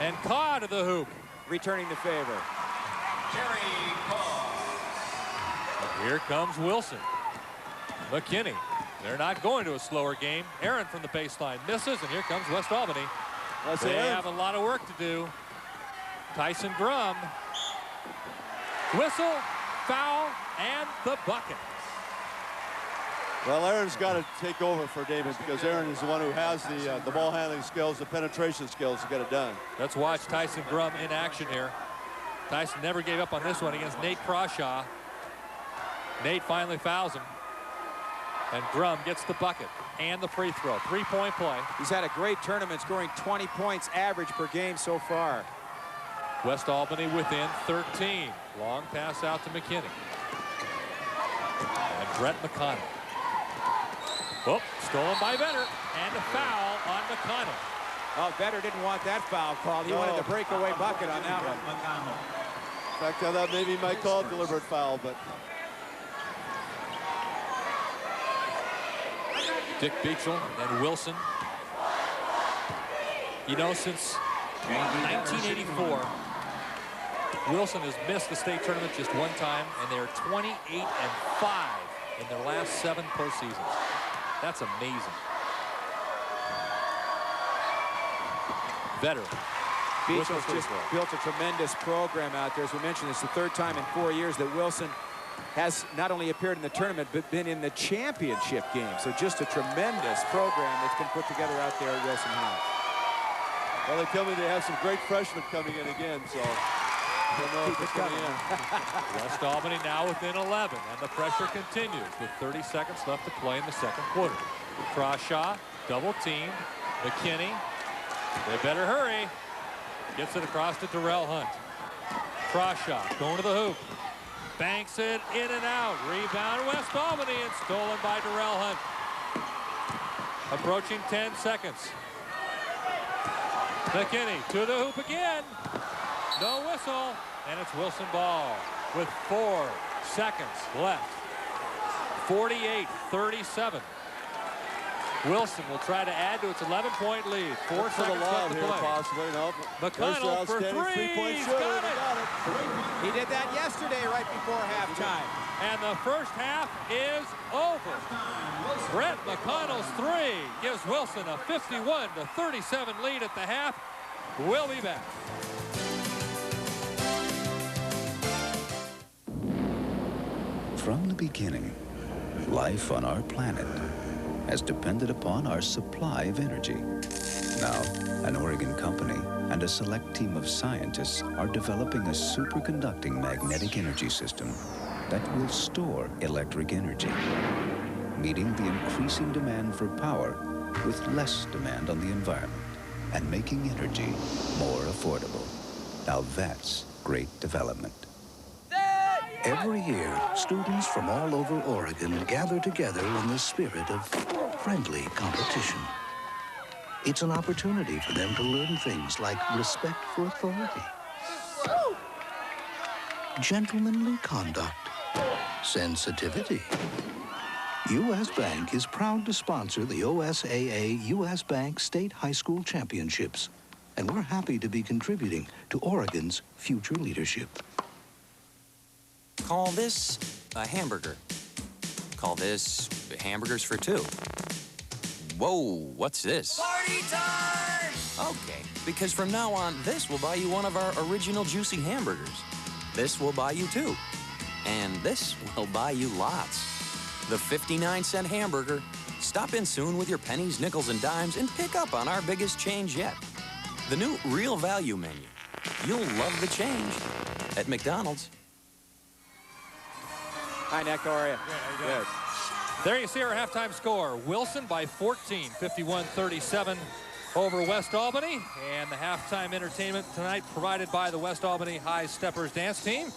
And Carr to the hoop. Returning the favor. Terry Carr. Here comes Wilson. McKinney. They're not going to a slower game. Aaron from the baseline misses, and here comes West Albany. They have a lot of work to do. Tyson Drum. Whistle, foul, and the bucket. Well, Aaron's got to take over for David because Aaron is the one who has the ball handling skills, the penetration skills to get it done. Let's watch Tyson Drum in action here. Tyson never gave up on this one against Nate Crawshaw. Nate finally fouls him. And Drum gets the bucket and the free throw. 3-point play. He's had a great tournament, scoring 20 points average per game so far. West Albany within 13. Long pass out to McKinney. And Brett McConnell. Oh, stolen by Vetter. And a foul on McConnell. Oh, Vetter didn't want that foul called. He wanted the breakaway bucket on that one. In fact, I thought maybe he might call it deliberate foul, but... Dick Beachel and Wilson. You know, since 1984, Wilson has missed the state tournament just one time, and they're 28-5 in their last 7 postseasons. That's amazing. Veteran. Beachel's just built a tremendous program out there. As we mentioned, it's the 3rd time in 4 years that Wilson has not only appeared in the tournament, but been in the championship game. So just a tremendous program that's been put together out there at Wilson House. Well, they tell me they have some great freshmen coming in again, so I don't know if it's coming in. West Albany now within 11, and the pressure continues with 30 seconds left to play in the 2nd quarter. Crawshaw, double teamed. McKinney, they better hurry. Gets it across to Darrell Hunt. Crawshaw going to the hoop. Banks it in and out. Rebound West Albany, and stolen by Darrell Hunt. Approaching 10 seconds. McKinney to the hoop again. No whistle, and it's Wilson ball with 4 seconds left. 48-37. Wilson will try to add to its 11-point lead. 4 seconds left to play. Possibly, no. McConnell for 3. He's got it. He did that yesterday right before halftime. And the first half is over. Brett McConnell's 3 gives Wilson a 51-37 lead at the half. We'll be back. From the beginning, life on our planet has depended upon our supply of energy. Now, an Oregon company and a select team of scientists are developing a superconducting magnetic energy system that will store electric energy, meeting the increasing demand for power with less demand on the environment and making energy more affordable. Now that's great development. Every year, students from all over Oregon gather together in the spirit of friendly competition. It's an opportunity for them to learn things like respect for authority, gentlemanly conduct, sensitivity. U.S. Bank is proud to sponsor the OSAA U.S. Bank State High School Championships, and we're happy to be contributing to Oregon's future leadership. Call this a hamburger. Call this hamburgers for 2. Whoa, what's this? Party time! Okay, because from now on, this will buy you one of our original juicy hamburgers. This will buy you 2. And this will buy you lots. The 59-cent hamburger. Stop in soon with your pennies, nickels, and dimes and pick up on our biggest change yet. The new Real Value menu. You'll love the change. at McDonald's. Hi, Nick. How are you? Good. There you see our halftime score. Wilson by 14, 51-37 over West Albany. And the halftime entertainment tonight provided by the West Albany High Steppers dance team.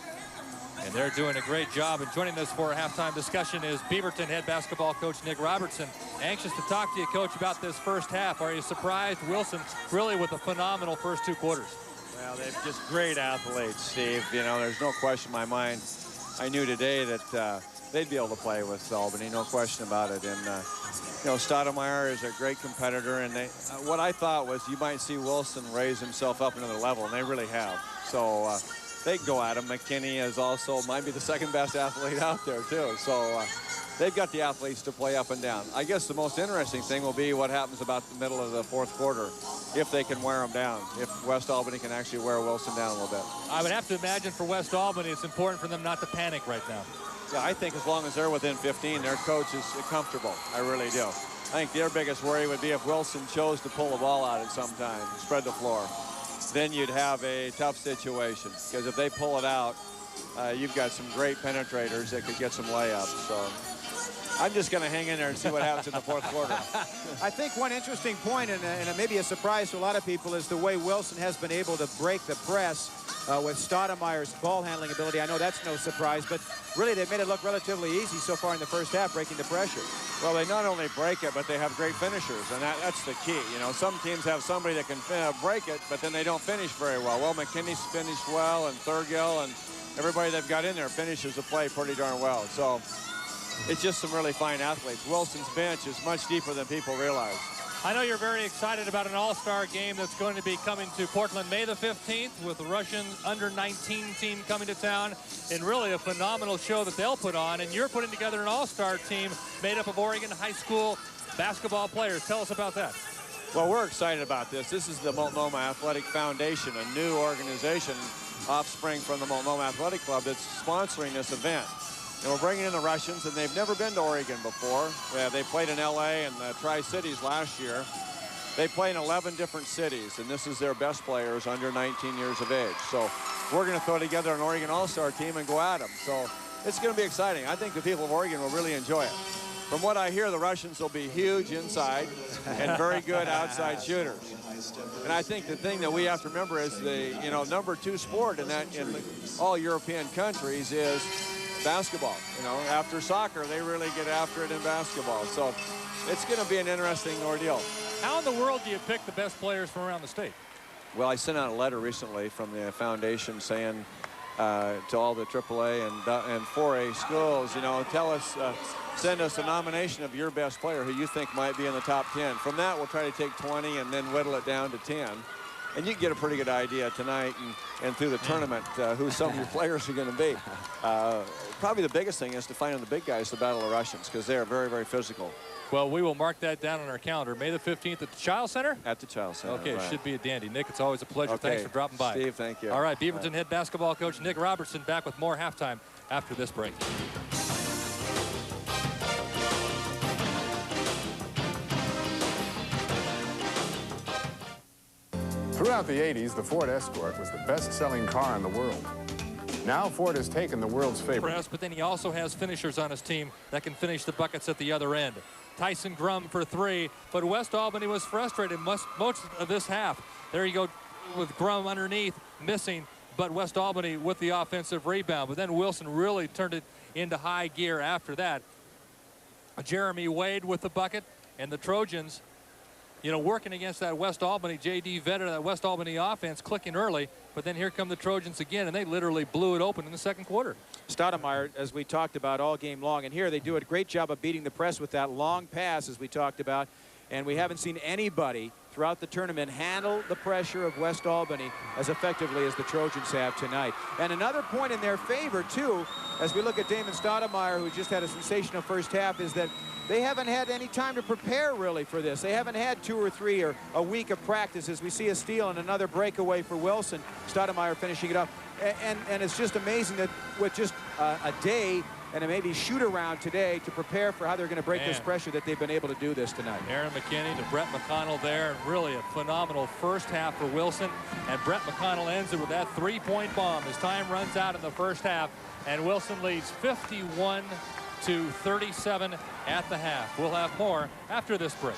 And they're doing a great job. And joining us for a halftime discussion is Beaverton head basketball coach Nick Robertson. Anxious to talk to you, Coach, about this first half. Are you surprised Wilson really with a phenomenal first 2 quarters? Well, they're just great athletes, Steve. You know, there's no question in my mind. I knew today that they'd be able to play with Albany, no question about it. And, you know, Stoudemire is a great competitor. And they, what I thought was you might see Wilson raise himself up another level, and they really have. So they can go at him. McKinney is also might be the second best athlete out there, too. So they've got the athletes to play up and down. I guess the most interesting thing will be what happens about the middle of the 4th quarter, if they can wear them down, if West Albany can actually wear Wilson down a little bit. I would have to imagine for West Albany, it's important for them not to panic right now. Yeah, I think as long as they're within 15, their coach is comfortable. I really do. I think their biggest worry would be if Wilson chose to pull the ball out at some time, spread the floor. Then you'd have a tough situation, because if they pull it out, you've got some great penetrators that could get some layups. So I'm just going to hang in there and see what happens in the 4th quarter. I think one interesting point, and maybe a surprise to a lot of people, is the way Wilson has been able to break the press with Stoudemire's ball handling ability. I know that's no surprise, but really they've made it look relatively easy so far in the first half, breaking the pressure. Well, they not only break it, but they have great finishers, and that's the key. You know, some teams have somebody that can break it, but then they don't finish very well. Well, McKinney's finished well, and Thurgill, and everybody they've got in there finishes the play pretty darn well. So it's just some really fine athletes. Wilson's bench is much deeper than people realize. I know you're very excited about an all-star game that's going to be coming to Portland May the 15th with the Russian under-19 team coming to town, and really a phenomenal show that they'll put on. And you're putting together an all-star team made up of Oregon high school basketball players. Tell us about that. Well, we're excited about this. This is the Multnomah Athletic Foundation, a new organization, offspring from the Multnomah Athletic Club, that's sponsoring this event. And we're bringing in the Russians, and they've never been to Oregon before. They played in LA and the Tri-Cities last year. They play in 11 different cities, and this is their best players under 19 years of age. So we're going to throw together an Oregon All-Star team and go at them. So it's going to be exciting. I think the people of Oregon will really enjoy it. From what I hear, the Russians will be huge inside and very good outside shooters. And I think the thing that we have to remember is the number 2 sport in all European countries is basketball. You know, after soccer, they really get after it in basketball. So it's going to be an interesting ordeal. How in the world do you pick the best players from around the state? Well, I sent out a letter recently from the foundation saying to all the AAA and 4A schools, you know, tell us, send us a nomination of your best player who you think might be in the top 10. From that, we'll try to take 20 and then whittle it down to 10. And you can get a pretty good idea tonight and through the tournament who some of your players are going to be. Probably the biggest thing is to find on the big guys to battle the Russians, because they are very, very physical. Well, we will mark that down on our calendar. May the 15th at the Child Center? At the Child Center. Okay, right. It should be a dandy. Nick, it's always a pleasure. Okay. Thanks for dropping by. Steve, thank you. All right, Beaverton head basketball coach Nick Robertson back with more halftime after this break. Throughout the 80s, the Ford Escort was the best-selling car in the world. Now Ford has taken the world's favorite. But then he also has finishers on his team that can finish the buckets at the other end. Tyson Grum for 3, but West Albany was frustrated most of this half. There you go with Grum underneath, missing, but West Albany with the offensive rebound. But then Wilson really turned it into high gear after that. Jeremy Wade with the bucket, and the Trojans, you know, working against that West Albany, J.D. Vetter, that West Albany offense clicking early, but then here come the Trojans again, and they literally blew it open in the second quarter. Stoudemire, as we talked about all game long, and here they do a great job of beating the press with that long pass, as we talked about, and we haven't seen anybody throughout the tournament handle the pressure of West Albany as effectively as the Trojans have tonight. And another point in their favor, too, as we look at Damon Stoudemire, who just had a sensational first half, is that they haven't had any time to prepare really for this. They haven't had 2 or 3 or a week of practice, as we see a steal and another breakaway for Wilson. Stoudemire finishing it up. And it's just amazing that with just a day and a maybe shoot-around today to prepare for how they're going to break this pressure that they've been able to do this tonight. Aaron McKinney to Brett McConnell there. Really a phenomenal first half for Wilson. And Brett McConnell ends it with that three-point bomb. His time runs out in the first half, and Wilson leads 51-37 at the half. We'll have more after this break.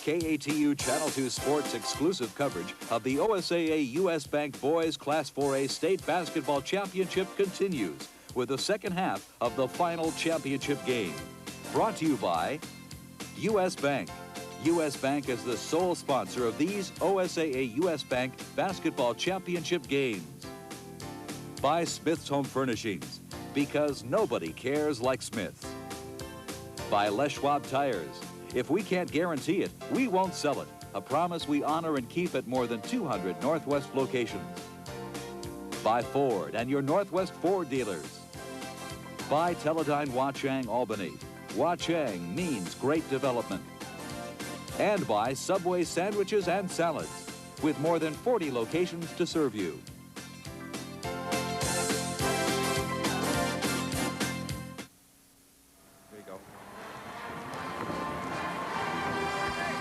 KATU Channel 2 Sports exclusive coverage of the OSAA U.S. Bank Boys Class 4A State Basketball Championship continues with the second half of the final championship game. Brought to you by U.S. Bank. U.S. Bank is the sole sponsor of these OSAA U.S. Bank Basketball Championship games. By Smith's Home Furnishings, because nobody cares like Smith's. By Les Schwab Tires. If we can't guarantee it, we won't sell it. A promise we honor and keep at more than 200 Northwest locations. By Ford and your Northwest Ford dealers. By Teledyne Wachang Albany. Wachang means great development. And by Subway sandwiches and salads, with more than 40 locations to serve you.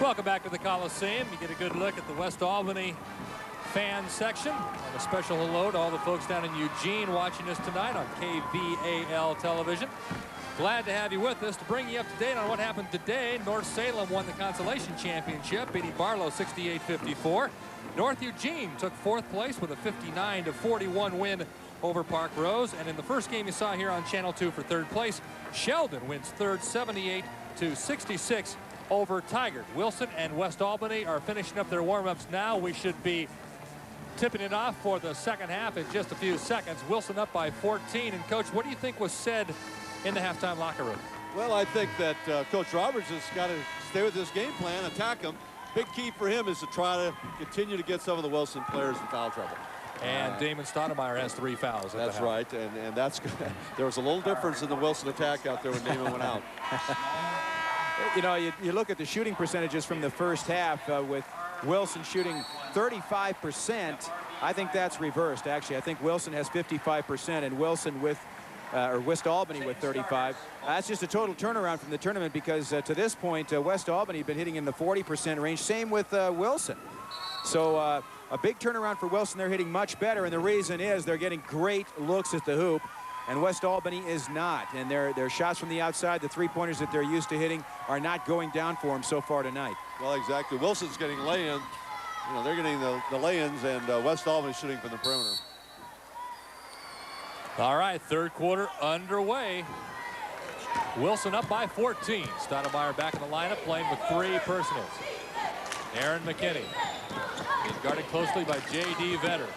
Welcome back to the Coliseum. You get a good look at the West Albany fan section. And a special hello to all the folks down in Eugene watching us tonight on KVAL television. Glad to have you with us to bring you up to date on what happened today. North Salem won the consolation championship, beating Barlow 68-54. North Eugene took fourth place with a 59-41 win over Park Rose. And in the first game you saw here on Channel 2 for third place, Sheldon wins third 78-66 over Tigard. Wilson and West Albany are finishing up their warm-ups now. We should be tipping it off for the second half in just a few seconds. Wilson up by 14. And Coach, what do you think was said in the halftime locker room? Well, I think that Coach Roberts has got to stay with this game plan, attack them. Big key for him is to try to continue to get some of the Wilson players in foul trouble. And Damon Stoudemire has 3 fouls. That's right, and that's there was a little difference in the Wilson attack out there when Damon went out. You know, you look at the shooting percentages from the first half with Wilson shooting 35%. I think that's reversed, actually. I think Wilson has 55% and Wilson with, or West Albany with 35. That's just a total turnaround from the tournament because to this point, West Albany has been hitting in the 40% range. Same with Wilson. So a big turnaround for Wilson. They're hitting much better, and the reason is they're getting great looks at the hoop. And West Albany is not. And their shots from the outside, the three-pointers that they're used to hitting, are not going down for them so far tonight. Well, exactly. Wilson's getting lay-in. You know, they're getting the lay-ins, and West Albany shooting from the perimeter. All right, third quarter underway. Wilson up by 14. Stoudemire back in the lineup, playing with 3 personals. Aaron McKinney. He's guarded closely by J.D. Vetter.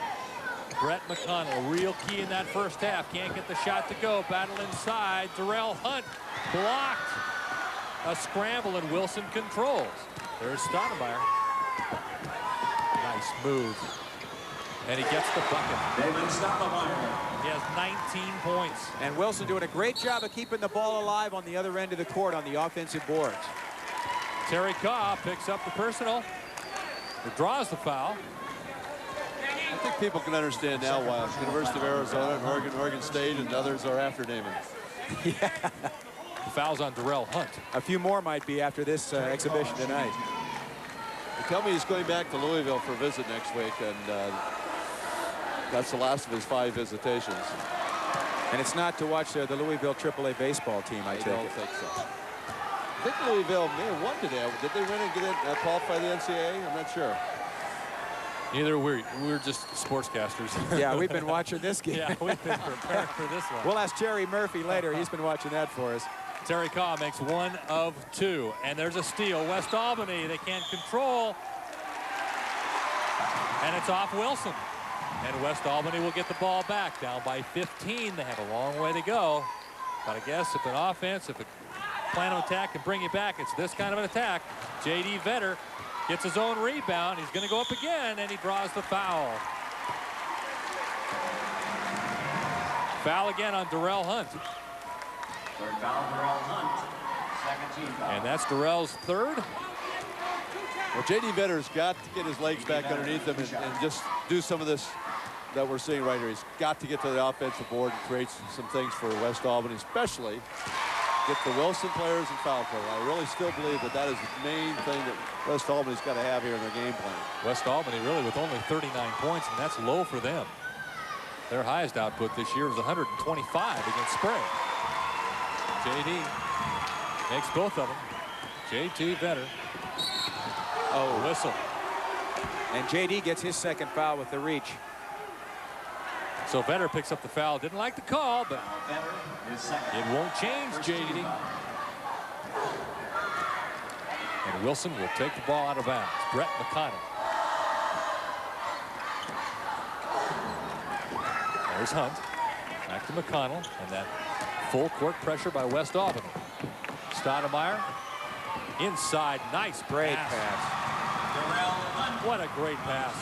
Brett McConnell, real key in that first half. Can't get the shot to go. Battle inside. Darrell Hunt blocked. A scramble, and Wilson controls. There's Stoudemire. Nice move. And he gets the bucket. David Stoudemire. He has 19 points. And Wilson doing a great job of keeping the ball alive on the other end of the court on the offensive boards. Terry Carr picks up the personal. He draws the foul. I think people can understand now why University of Arizona and Oregon State and others are after Damon. Yeah. The foul's on Darrell Hunt. A few more might be after this exhibition tonight. They tell me he's going back to Louisville for a visit next week, and that's the last of his 5 visitations. And it's not to watch the Louisville AAA baseball team, I take it. I don't think so. I think Louisville may have won today. Did they win and get it, qualify the NCAA? I'm not sure. Neither we're just sportscasters. Yeah, we've been watching this game. Yeah, we've been preparing for this one. We'll ask Terry Murphy later. He's been watching that for us. Terry Carr makes 1 of 2, and there's a steal. West Albany, they can't control, and it's off Wilson. And West Albany will get the ball back, down by 15. They have a long way to go. But I guess if an offense, if a plan of attack can bring you back, it's this kind of an attack. J.D. Vetter gets his own rebound. He's going to go up again, and he draws the foul. Foul again on Darrell Hunt. Third foul, Darrell Hunt. And that's Durrell's third. Well, J.D. Vetter's got to get his legs back underneath him and just do some of this that we're seeing right here. He's got to get to the offensive board and create some things for West Albany, especially get the Wilson players in foul trouble. I really still believe that that is the main thing that West Albany's got to have here in their game plan. West Albany really with only 39 points, and that's low for them. Their highest output this year was 125 against Sprague. J.D. makes both of them. J.T. Vetter. Oh, whistle. And J.D. gets his second foul with the reach. So Vetter picks up the foul. Didn't like the call, but it won't change J.D. And Wilson will take the ball out of bounds. Brett McConnell. There's Hunt. Back to McConnell. And that full court pressure by West Albany. Stoudemire. Inside. Nice great pass. What a great pass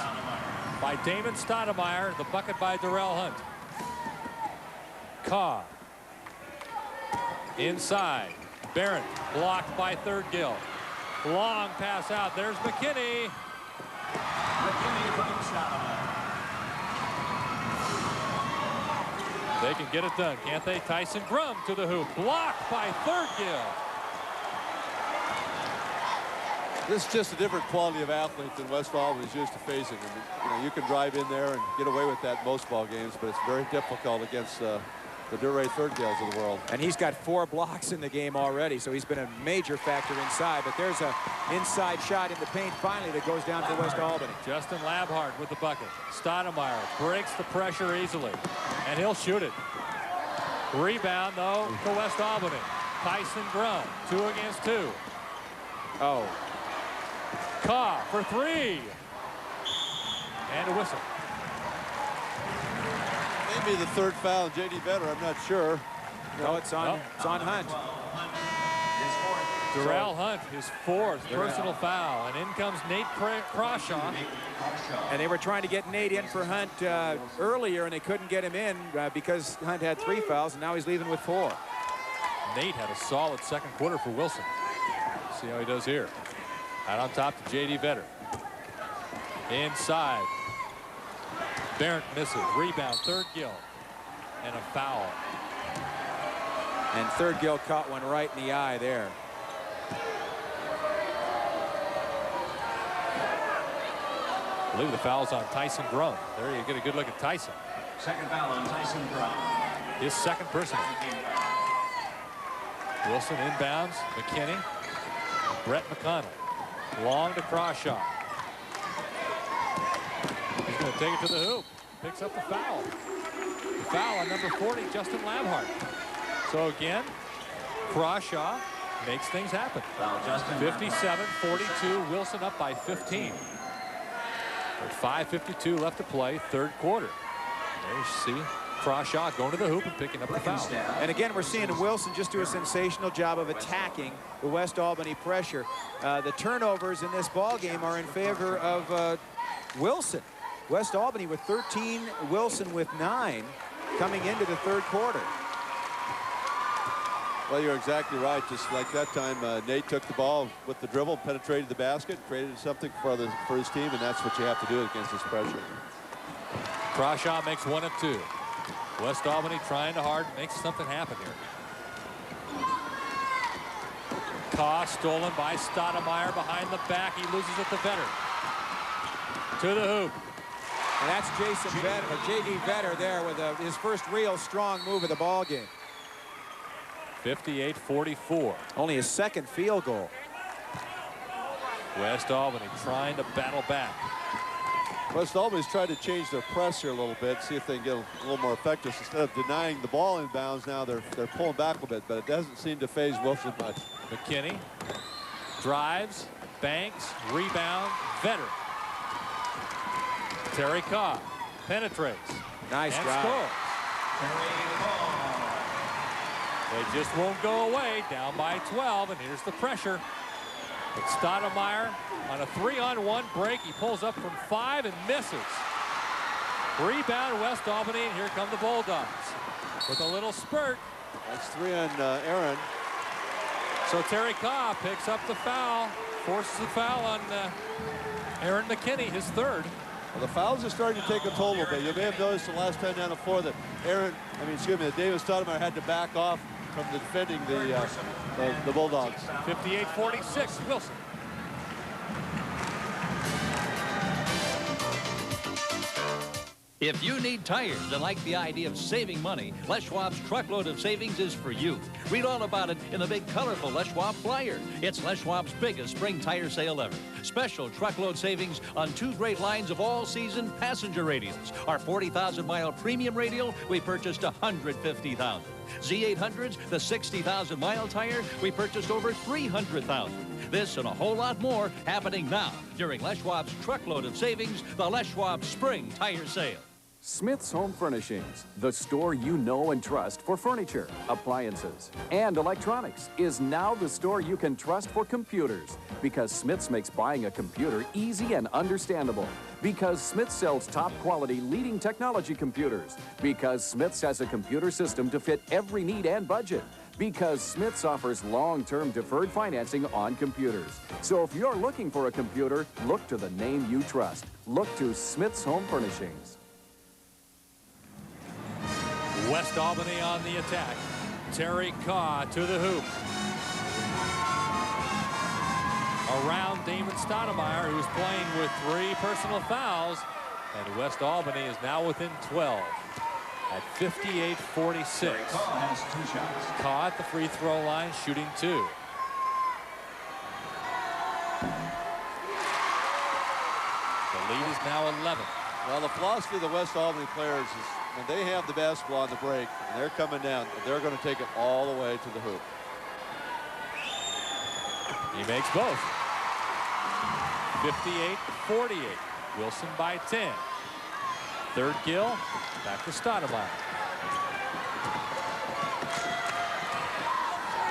by Damon Stoudemire. The bucket by Darrell Hunt. Carr. Inside. Barrett blocked by Third-Gill. Long pass out. There's McKinney. They can get it done, can't they? Tyson Grum to the hoop. Blocked by Third-Gill. This is just a different quality of athlete than West Albany's used to facing. I mean, you can drive in there and get away with that in most ball games, but it's very difficult against the Duray Third-Gills of the world. And he's got 4 blocks in the game already, so he's been a major factor inside. But there's a inside shot in the paint finally that goes down for West Albany. Justin Labhart with the bucket. Stoudemire breaks the pressure easily, and he'll shoot it. Rebound, though, to West Albany. Tyson Grum, 2 against 2. Oh. Carr for 3. And a whistle. Maybe the third foul on J.D. Vetter, I'm not sure. No, it's on Hunt. Darrell Hunt, his 4th personal foul. And in comes Nate Crawshaw. And they were trying to get Nate in for Hunt earlier, and they couldn't get him in because Hunt had 3 fouls, and now he's leaving with 4. Nate had a solid second quarter for Wilson. See how he does here. Out on top to J.D. Vetter. Inside. Barrett misses. Rebound, Third-Gill. And a foul. And Third-Gill caught one right in the eye there. I believe the foul's on Tyson Grum. There you get a good look at Tyson. Second foul on Tyson Grum. His second personal. Wilson inbounds. McKinney. Brett McConnell. Long to Crawshaw. He's going to take it to the hoop. Picks up the foul. The foul on number 40, Justin Labhart. So again, Crawshaw makes things happen. 57-42, Wilson up by 15. With 5:52 left to play, third quarter. There you see Crawshaw going to the hoop and picking up the foul. And again, we're seeing Wilson just do a sensational job of attacking the West Albany pressure. The turnovers in this ball game are in favor of Wilson. West Albany with 13, Wilson with 9 coming into the third quarter. Well, you're exactly right. Just like that time, Nate took the ball with the dribble, penetrated the basket, created something for his team, and that's what you have to do against this pressure. Crawshaw makes 1 of 2. West Albany trying to hard, makes something happen here. Kaw stolen by Stoudemire behind the back. He loses it to Vetter. To the hoop. And that's Jason Vetter, or J.D. Vetter there with his first real strong move of the ball game. 58-44. Only his second field goal. West Albany trying to battle back. West Albany's tried to change their press here a little bit, see if they can get a little more effective. Instead of denying the ball inbounds, now they're pulling back a bit, but it doesn't seem to phase Wilson much. McKinney drives, banks, rebound, Vetter. Terry Kaw penetrates. Nice and drive. Scores. They just won't go away. Down by 12, and here's the pressure. It's Stoudemire on a 3-on-1 break. He pulls up from 5 and misses. Rebound West Albany, and here come the Bulldogs with a little spurt. That's 3 on Aaron. So Terry Carr picks up the foul, forces the foul on Aaron McKinney, his third. Well, the fouls are starting to take a toll a little bit. You may have noticed the last time down the floor that that David Stoudemire had to back off from defending the Bulldogs. 58-46, Wilson. If you need tires and like the idea of saving money, Les Schwab's Truckload of Savings is for you. Read all about it in the big, colorful Les Schwab flyer. It's Les Schwab's biggest spring tire sale ever. Special truckload savings on 2 great lines of all-season passenger radials. Our 40,000-mile premium radial, we purchased 150,000. Z800s, the 60,000-mile tire, we purchased over 300,000. This and a whole lot more happening now during Les Schwab's Truckload of Savings, the Les Schwab Spring Tire Sale. Smith's Home Furnishings, the store you know and trust for furniture, appliances, and electronics, is now the store you can trust for computers. Because Smith's makes buying a computer easy and understandable. Because Smith's sells top-quality, leading technology computers. Because Smith's has a computer system to fit every need and budget. Because Smith's offers long-term deferred financing on computers. So if you're looking for a computer, look to the name you trust. Look to Smith's Home Furnishings. West Albany on the attack. Terry Carr to the hoop. Around Damon Stoudemire, who's playing with 3 personal fouls. And West Albany is now within 12 at 58-46. Carr at the free throw line, shooting 2. The lead is now 11. Well, the philosophy of the West Albany players is when they have the basketball on the break and they're coming down, they're going to take it all the way to the hoop. He makes both. 58-48. Wilson by 10. Third kill. Back to Stoudemire.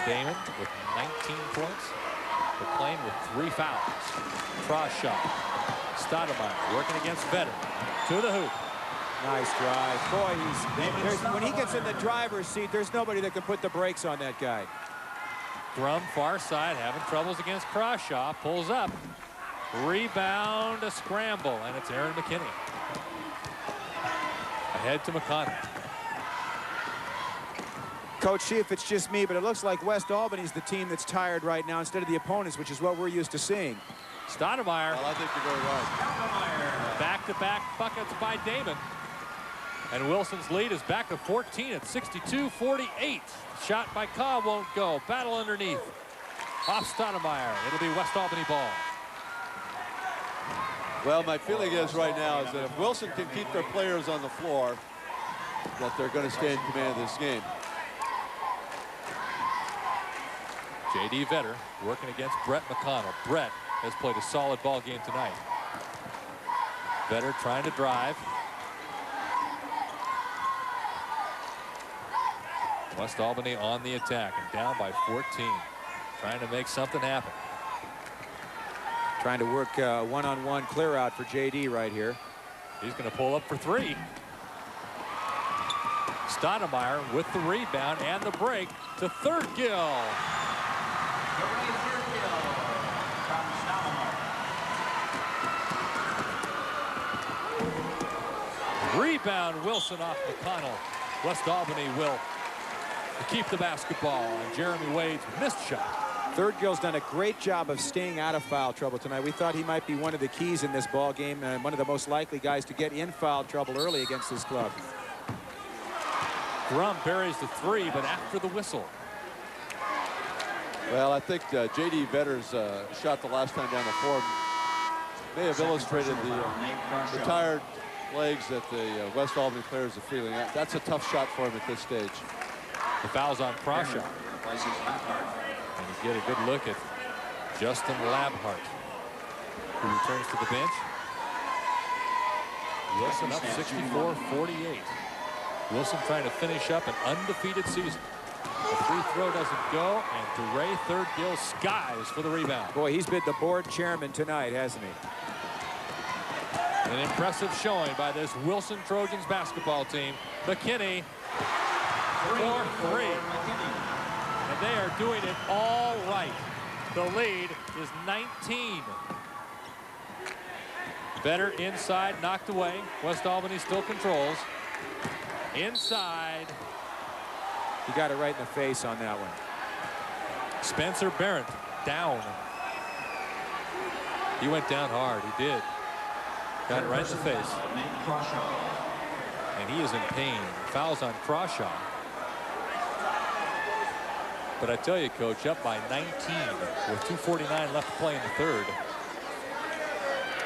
Damon with 19 points. McLean with 3 fouls. Cross shot. Stoudemire working against Vedder. To the hoop. Nice drive. Boy, when he gets in the driver's seat, there's nobody that can put the brakes on that guy. Thrum, far side, having troubles against Croshaw. Pulls up. Rebound, a scramble, and it's Aaron McKinney. Ahead to McConnell. Coach, see if it's just me, but it looks like West Albany's the team that's tired right now instead of the opponents, which is what we're used to seeing. Stoudemire. Well, I think you're very right. Back-to-back buckets by Damon. And Wilson's lead is back to 14 at 62-48. Shot by Carr won't go. Battle underneath. Off Stoudemire. It'll be West Albany ball. Well, my feeling is right now is that if Wilson can keep their players on the floor, that they're going to stay in command of this game. J.D. Vedder working against Brett McConnell. Brett has played a solid ball game tonight. Vedder trying to drive. West Albany on the attack and down by 14. Trying to make something happen. Trying to work one-on-one clear out for J.D. right here. He's going to pull up for 3. Stoudemire with the rebound and the break to third gill. Rebound Wilson off McConnell. West Albany will keep the basketball on Jeremy Wade's missed shot. Third Gill's done a great job of staying out of foul trouble tonight. We thought he might be one of the keys in this ball game and one of the most likely guys to get in foul trouble early against this club. Thrum buries the 3, but after the whistle. Well, I think J.D. Vedder's shot the last time down the floor may have illustrated the tired legs that the West Albany players are feeling. That's a tough shot for him at this stage. The foul's on Croshaw. And you get a good look at Justin Labhart, who returns to the bench. Wilson up 64-48. Wilson trying to finish up an undefeated season. The free throw doesn't go, and DeRay third gill skies for the rebound. Boy, he's been the board chairman tonight, hasn't he? An impressive showing by this Wilson Trojans basketball team. McKinney for 3. and they are doing it all right. The lead is 19. Better inside, knocked away. West Albany still controls. Inside. He got it right in the face on that one. Spencer Barrett down. He went down hard. He did. Got it right in the face. And he is in pain. Fouls on Crawshaw. But I tell you, Coach, up by 19 with 2:49 left to play in the third.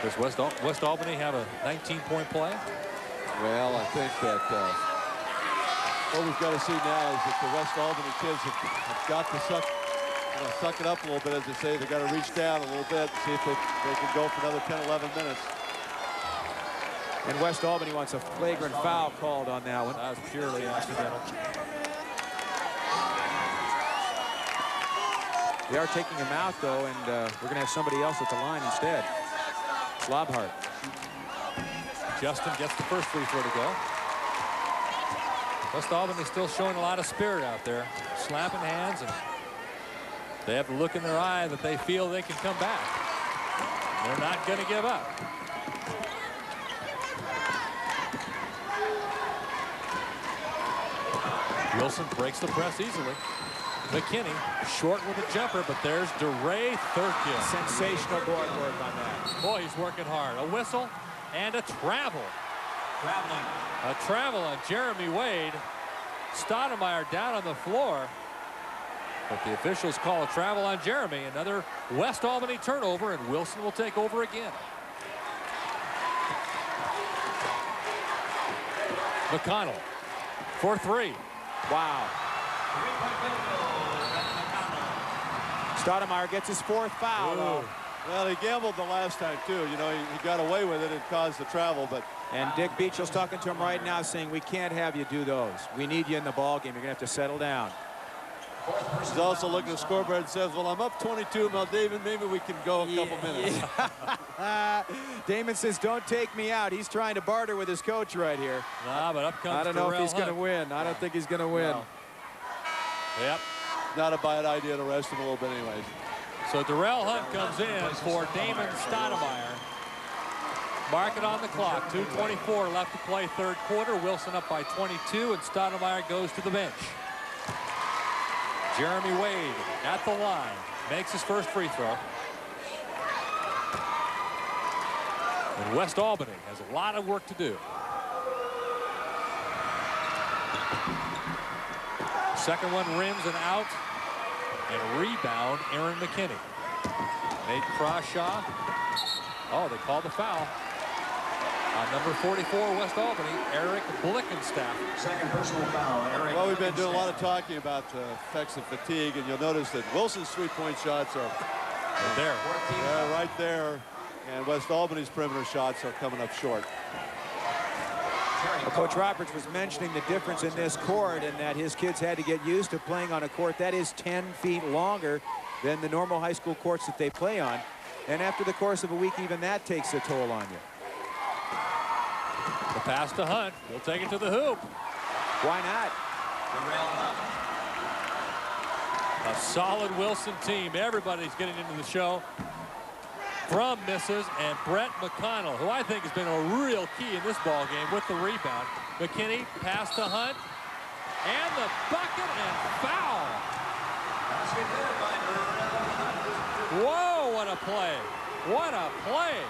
Does West Albany have a 19-point play? Well, I think that what we've got to see now is that the West Albany kids have got to suck it up a little bit, as they say. They've got to reach down a little bit and see if they can go for another 10, 11 minutes. And West Albany wants a flagrant foul called on that one. That was purely accidental. They are taking him out, though, and we're going to have somebody else at the line instead. Slobhart. Justin gets the first free throw to go. West Albany still showing a lot of spirit out there. Slapping hands, and they have the look in their eye that they feel they can come back. They're not going to give up. Wilson breaks the press easily. McKinney short with a jumper, but there's DeRay, third kill. Sensational board work on that. Boy, he's working hard. A whistle and a travel. A travel on Jeremy Wade. Stoudemire down on the floor. But the officials call a travel on Jeremy. Another West Albany turnover, and Wilson will take over again. McConnell for three. Wow. Stoudemire gets his fourth foul. Well, he gambled the last time, too. You know, he got away with it and caused the travel, but... And Dick Beachel's talking to him right now, saying, we can't have you do those. We need you in the ball game. You're going to have to settle down. He's also looking at the scoreboard and says, well, I'm up 22. Now, David, maybe we can go a couple minutes. Damon says, don't take me out. He's trying to barter with his coach right here. Nah, but up comes I don't know if he's going to win. I don't think he's going to win. No. Yep. Not a bad idea to rest him a little bit anyways. So Darrell Hunt comes in for Damon Stoudemire. Mark it on the clock. 2:24 left to play third quarter. Wilson up by 22, and Stoudemire goes to the bench. Jeremy Wade at the line. Makes his first free throw. And West Albany has a lot of work to do. Second one rims and out. And rebound, Aaron McKinney. Nate Crawshaw. Oh, they called the foul. On number 44, West Albany, Eric Blickenstaff. Second personal foul, Eric. Well, we've been doing a lot of talking about the effects of fatigue, and you'll notice that Wilson's three-point shots are there. They're right there, and West Albany's perimeter shots are coming up short. Well, Coach Roberts was mentioning the difference in this court and that his kids had to get used to playing on a court that is 10 feet longer than the normal high school courts that they play on. And after the course of a week, even that takes a toll on you. The pass to Hunt. He'll take it to the hoop. Why not? A solid Wilson team. Everybody's getting into the show. From misses, and Brett McConnell, who I think has been a real key in this ball game with the rebound. McKinney pass to Hunt, and the bucket and foul. Whoa, what a play. What a play.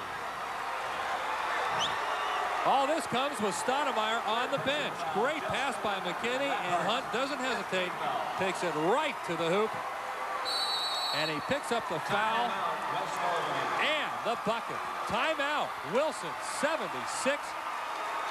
All this comes with Stoudemire on the bench. Great pass by McKinney, and Hunt doesn't hesitate. Takes it right to the hoop. And he picks up the foul. And the bucket. Timeout. Wilson 76.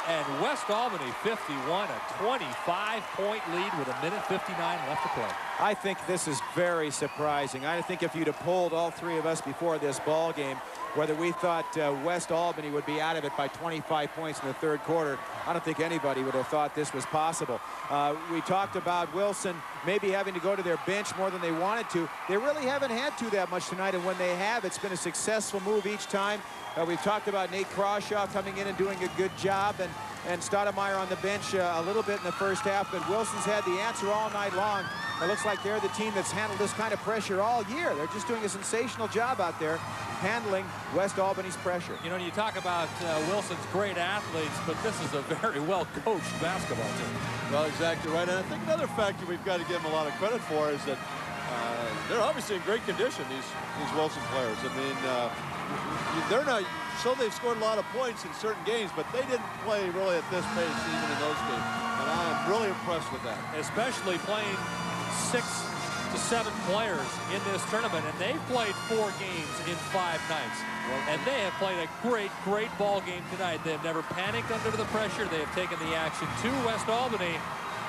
And West Albany 51. A 25-point lead with 1:59 left to play. I think this is very surprising. I think if you'd have polled all three of us before this ball game, whether we thought West Albany would be out of it by 25 points in the third quarter, I don't think anybody would have thought this was possible. We talked about Wilson maybe having to go to their bench more than they wanted to. They really haven't had to that much tonight, and when they have, it's been a successful move each time. We've talked about Nate Crawshaw coming in and doing a good job, and and Stoudemire on the bench a little bit in the first half, but Wilson's had the answer all night long. It looks like they're the team that's handled this kind of pressure all year. They're just doing a sensational job out there handling West Albany's pressure. You know, you talk about Wilson's great athletes, but this is a very well-coached basketball team. Well, exactly right. And I think another factor we've got to give them a lot of credit for is that they're obviously in great condition, these Wilson players. I mean, they're not, so they've scored a lot of points in certain games, but they didn't play really at this pace even in those games. And I'm really impressed with that. Especially playing 6 to 7 players in this tournament, and they've played 4 games in 5 nights. And they have played a great ball game tonight. They have never panicked under the pressure. They have taken the action to West Albany,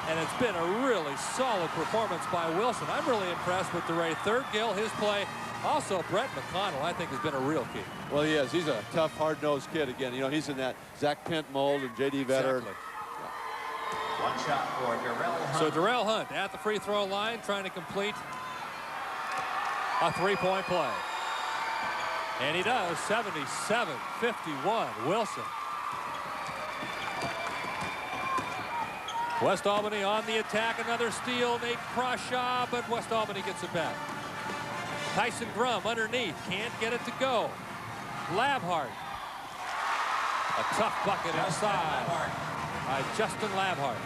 and it's been a really solid performance by Wilson. I'm really impressed with DeRay Thurgill, his play. Also, Brett McConnell, I think, has been a real key. Well, he is. He's a tough, hard-nosed kid again. You know, he's in that Zach Pent mold and J.D. Vetter. Exactly. One shot for Darrell Hunt. So Darrell Hunt at the free throw line, trying to complete a 3-point play. And he does. 77-51, Wilson. West Albany on the attack. Another steal. Nate Crawshaw, but West Albany gets it back. Tyson Grum underneath. Can't get it to go. Labhart. A tough bucket inside by Justin Labhart.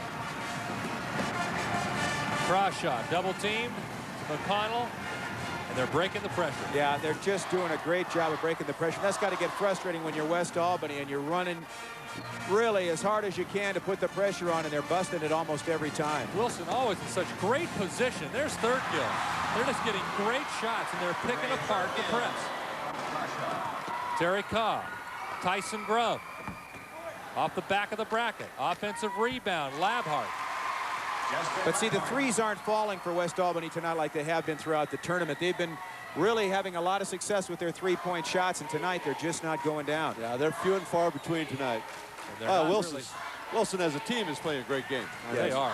Crawshaw double teamed to McConnell, and they're breaking the pressure. Yeah, they're just doing a great job of breaking the pressure. That's got to get frustrating when you're West Albany and you're running really as hard as you can to put the pressure on, and they're busting it almost every time. Wilson always in such great position. There's Thurgill. They're just getting great shots, and they're picking apart the press. Terry Cobb, Tyson Grum, off the back of the bracket. Offensive rebound, Labhart. But see, the threes aren't falling for West Albany tonight like they have been throughout the tournament. They've been really having a lot of success with their three-point shots, and tonight they're just not going down. Yeah, they're few and far between tonight. Wilson as a team is playing a great game. Yeah, they are.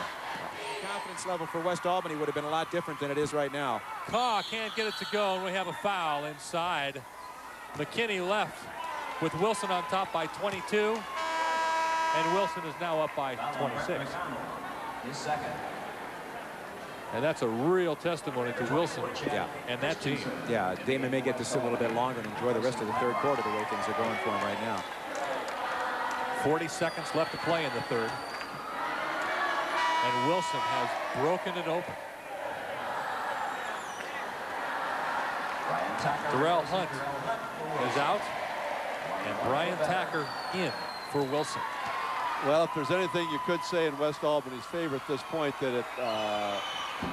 Confidence level for West Albany would have been a lot different than it is right now. Caw can't get it to go, and we have a foul inside. McKinney left with Wilson on top by 22, and Wilson is now up by 26. His second. And that's a real testimony to Wilson and that team. Yeah, Damon may get to sit a little bit longer and enjoy the rest of the third quarter the way things are going for him right now. 40 seconds left to play in the third. And Wilson has broken it open. Darrell Hunt is out, and Brian Tacker in for Wilson. Well, if there's anything you could say in West Albany's favor at this point, that it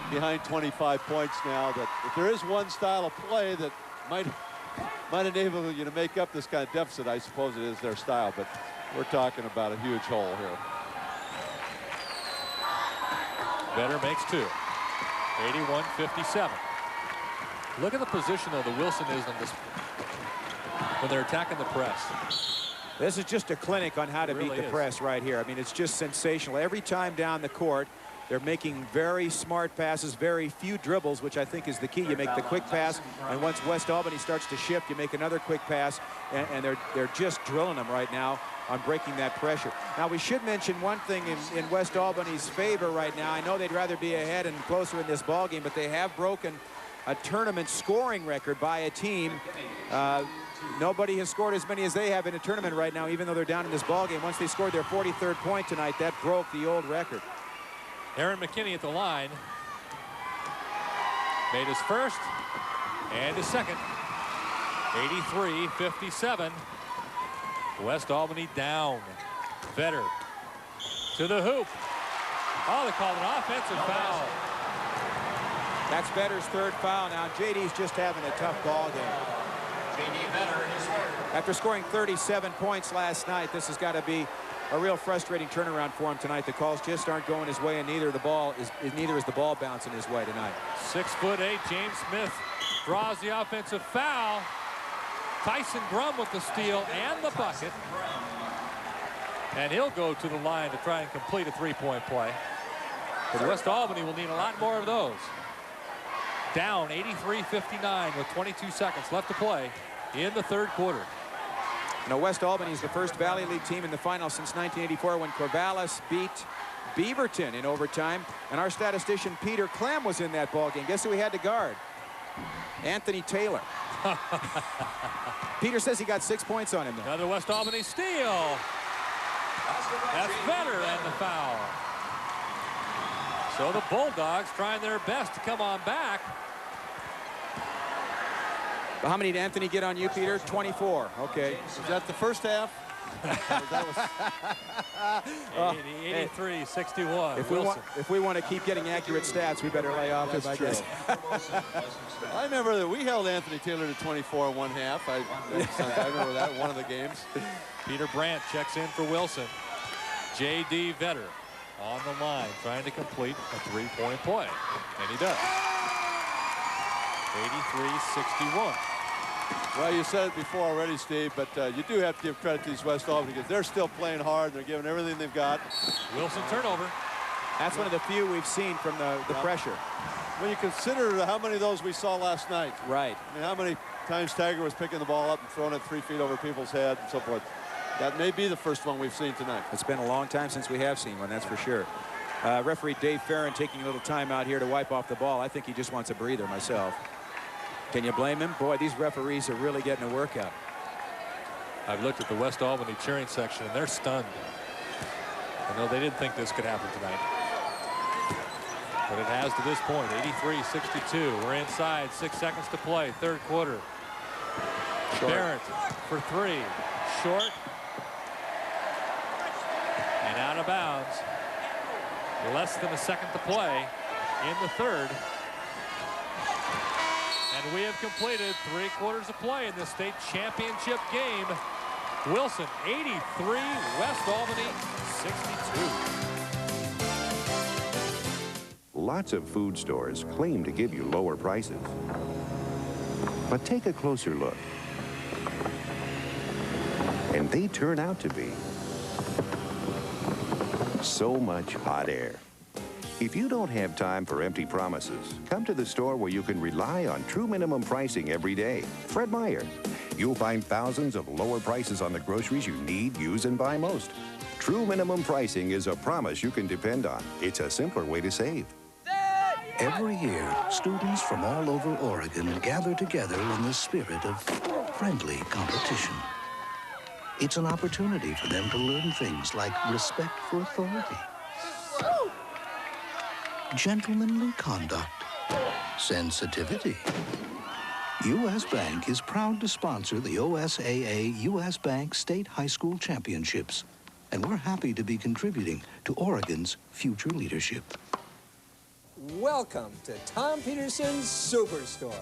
behind 25 points now, that if there is one style of play that might enable you to make up this kind of deficit, I suppose it is their style. But we're talking about a huge hole here. Vetter makes 2. 81-57. Look at the position, though, that Wilson is on this when they're attacking the press. This is just a clinic on how to beat the press right here. I mean, it's just sensational. Every time down the court, they're making very smart passes, very few dribbles, which I think is the key. You make the quick pass, and once West Albany starts to shift, you make another quick pass, and they're just drilling them right now on breaking that pressure. Now, we should mention one thing in West Albany's favor right now. I know they'd rather be ahead and closer in this ball game, but they have broken a tournament scoring record by a team. Nobody has scored as many as they have in a tournament right now, even though they're down in this ball game. Once they scored their 43rd point tonight, that broke the old record. Aaron McKinney at the line. Made his first and his second. 83-57. West Albany down. Vetter to the hoop. Oh, they called an offensive foul. That's Vetter's third foul now. JD's just having a tough ball game. After scoring 37 points last night, this has got to be a real frustrating turnaround for him tonight. The calls just aren't going his way, and neither is the ball bouncing his way tonight. 6'8", James Smith draws the offensive foul. Tyson Grum with the steal and the bucket. And he'll go to the line to try and complete a three-point play. But West Albany will need a lot more of those. Down 83-59 with 22 seconds left to play in the third quarter. You know, West Albany is the first Valley League team in the final since 1984 when Corvallis beat Beaverton in overtime. And our statistician Peter Clem was in that ball game. Guess who he had to guard? Anthony Taylor. Peter says he got 6 points on him, though. Another West Albany steal. That's better than the foul. So the Bulldogs trying their best to come on back. How many did Anthony get on you, Peter? 24. Okay. Is that the first half? 83, 61. If we want to keep getting accurate stats, we better lay off him, I guess. I remember that we held Anthony Taylor to 24 in one half. I remember that in one of the games. Peter Brandt checks in for Wilson. J.D. Vetter on the line trying to complete a three-point play. And he does. 83-61. Well, you said it before already, Steve, but you do have to give credit to these West Albany because they're still playing hard. They're giving everything they've got. Wilson turnover. That's one of the few we've seen from the pressure. When you consider how many of those we saw last night. Right. I mean, how many times Tiger was picking the ball up and throwing it 3 feet over people's head and so forth. That may be the first one we've seen tonight. It's been a long time since we have seen one, that's for sure. Referee Dave Farron taking a little time out here to wipe off the ball. I think he just wants a breather myself. Can you blame him? Boy, these referees are really getting a workout. I've looked at the West Albany cheering section, and they're stunned. I know they didn't think this could happen tonight. But it has to this point, 83-62. We're inside, 6 seconds to play, third quarter. Barrett for three, short. And out of bounds. Less than a second to play in the third. And we have completed 3 quarters of play in this state championship game. Wilson 83, West Albany 62. Lots of food stores claim to give you lower prices. But take a closer look. And they turn out to be so much hot air. If you don't have time for empty promises, come to the store where you can rely on true minimum pricing every day. Fred Meyer. You'll find thousands of lower prices on the groceries you need, use, and buy most. True minimum pricing is a promise you can depend on. It's a simpler way to save. Every year, students from all over Oregon gather together in the spirit of friendly competition. It's an opportunity for them to learn things like respect for authority, gentlemanly conduct, sensitivity. U.S. Bank is proud to sponsor the OSAA U.S. Bank State High School Championships, and we're happy to be contributing to Oregon's future leadership. Welcome to Tom Peterson's Superstore.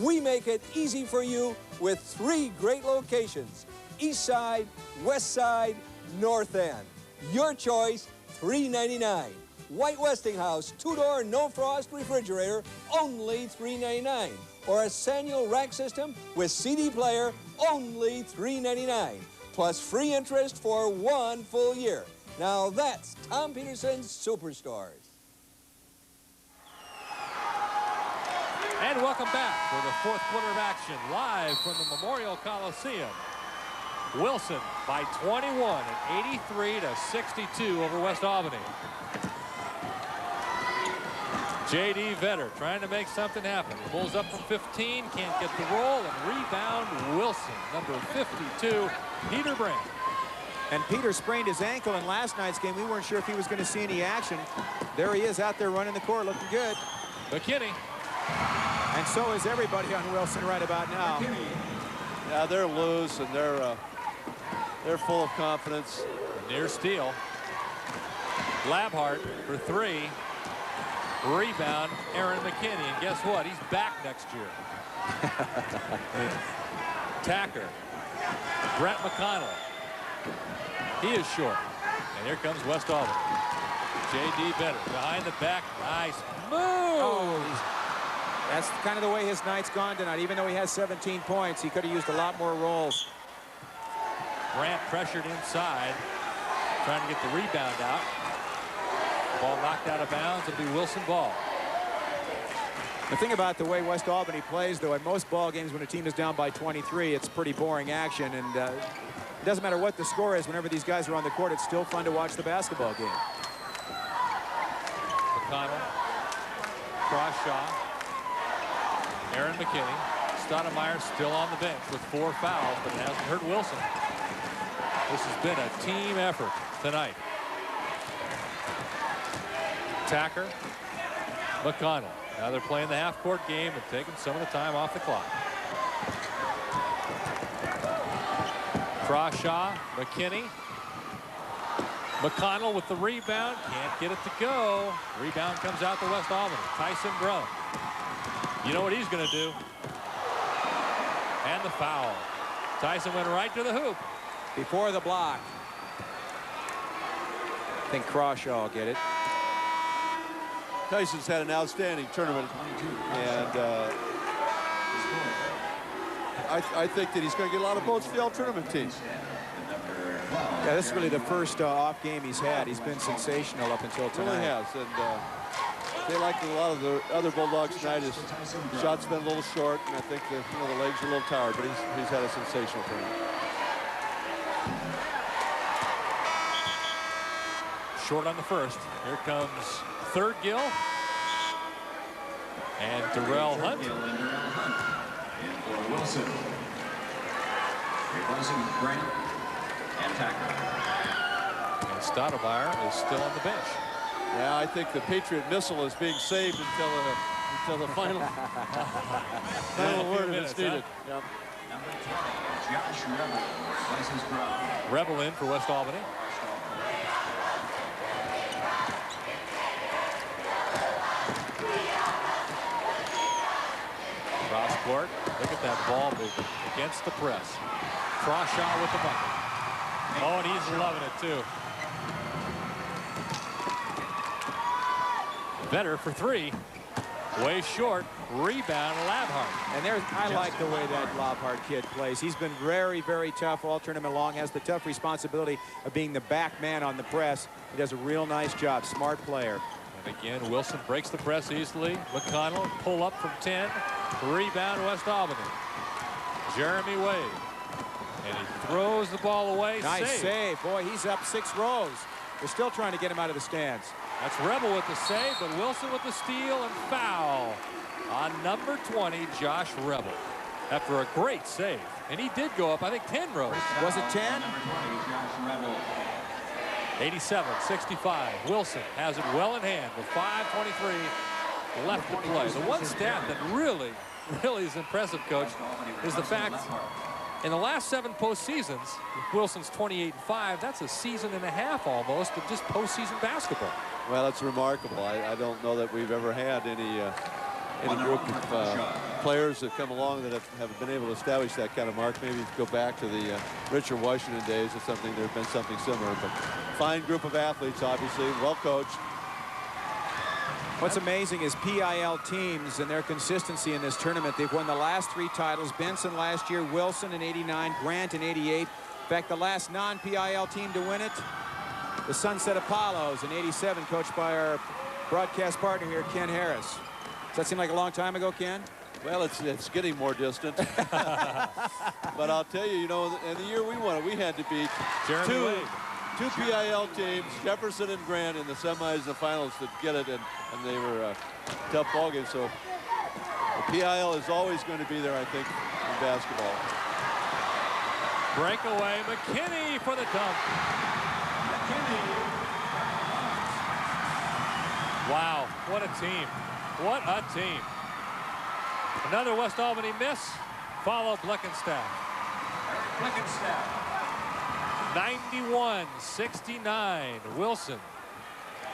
We make it easy for you with 3 great locations: East Side, West Side, North End. Your choice, $3.99. White Westinghouse 2-door no-frost refrigerator, only $3.99. Or a Sanyo rack system with CD player, only $3.99. Plus free interest for 1 full year. Now that's Tom Peterson's Superstores. And welcome back for the 4th quarter of action, live from the Memorial Coliseum. Wilson by 21 at 83-62 over West Albany. J.D. Vetter trying to make something happen. Pulls up from 15, can't get the roll, and rebound Wilson, number 52, Peter Brandt. And Peter sprained his ankle in last night's game. We weren't sure if he was going to see any action. There he is out there running the court, looking good. McKinney. And so is everybody on Wilson right about now. Yeah, they're loose, and they're full of confidence. Near steal. Labhart for 3. Rebound, Aaron McKinney. And guess what? He's back next year. Tacker. Brett McConnell. He is short. And here comes West Albany. J.D. Vetter behind the back. Nice move. Oh, that's kind of the way his night's gone tonight. Even though he has 17 points, he could have used a lot more rolls. Brandt pressured inside, trying to get the rebound out. Ball knocked out of bounds. It'll be Wilson ball. The thing about the way West Albany plays, though, in most ball games when a team is down by 23, it's pretty boring action, and it doesn't matter what the score is. Whenever these guys are on the court, it's still fun to watch the basketball game. McConnell, Crawshaw, Aaron McKinney. Stoudemire still on the bench with 4 fouls, but it hasn't hurt Wilson. This has been a team effort tonight. Tacker, McConnell. Now they're playing the half-court game and taking some of the time off the clock. Crawshaw, McKinney. McConnell with the rebound. Can't get it to go. Rebound comes out to West Albany. Tyson Brum. You know what he's going to do. And the foul. Tyson went right to the hoop. Before the block. I think Crawshaw will get it. Tyson's had an outstanding tournament, and I think that he's going to get a lot of votes for the all-tournament team. Yeah, this is really the first off game he's had. He's been sensational up until tonight. Really has, and they like a lot of the other Bulldogs tonight. His shots been a little short, and I think the legs are a little tired, but he's had a sensational tournament. Short on the first. Here comes Third Gill and Darrell Hunt. And for Wilson, replacing Grant and Tacker. And Stoudemire is still on the bench. Yeah, I think the Patriot missile is being saved until the final final word if it's needed. Huh? Yep. Number 20, Josh Rebel replaces Brown. Rebel in for West Albany. Cross court. Look at that ball movement against the press. Crawshaw with the bucket. Oh, and he's loving it too. Better for 3. Way short. Rebound, Labhart. And I like the way that Labhart kid plays. He's been very, very tough all tournament long. Has the tough responsibility of being the back man on the press. He does a real nice job. Smart player. And again, Wilson breaks the press easily. McConnell pull up from 10. Rebound, West Albany. Jeremy Wade. And he throws the ball away. Nice save. Boy, he's up 6 rows. They're still trying to get him out of the stands. That's Rebel with the save, but Wilson with the steal and foul on number 20, Josh Rebel. After a great save. And he did go up, I think, 10 rows. Was it 10? 87-65. Wilson has it well in hand with 5:23 left to play. The one stat that really is impressive, Coach, is the fact in the last 7 postseasons, Wilson's 28-5. That's a season and a half almost of just postseason basketball. Well, that's remarkable. I don't know that we've ever had any group of players that come along that have been able to establish that kind of mark. Maybe go back to the Richard Washington days or something. There's been something similar, but fine group of athletes, obviously, well coached. What's amazing is PIL teams and their consistency in this tournament. They've won the last 3 titles. Benson last year, Wilson in '89, Grant in '88. In fact, the last non-PIL team to win it, the Sunset Apollos in '87, coached by our broadcast partner here, Ken Harris. Does that seem like a long time ago, Ken? Well, it's getting more distant. But I'll tell you, in the year we won it, we had to beat two PIL teams, Jefferson and Grant, in the semis and the finals to get it, and they were tough ball games. So the PIL is always going to be there, I think, in basketball. Breakaway, McKinney for the dunk. Wow, what a team. What a team. Another West Albany miss. Follow Bleckenstaff. Bleckenstaff. 91-69, Wilson.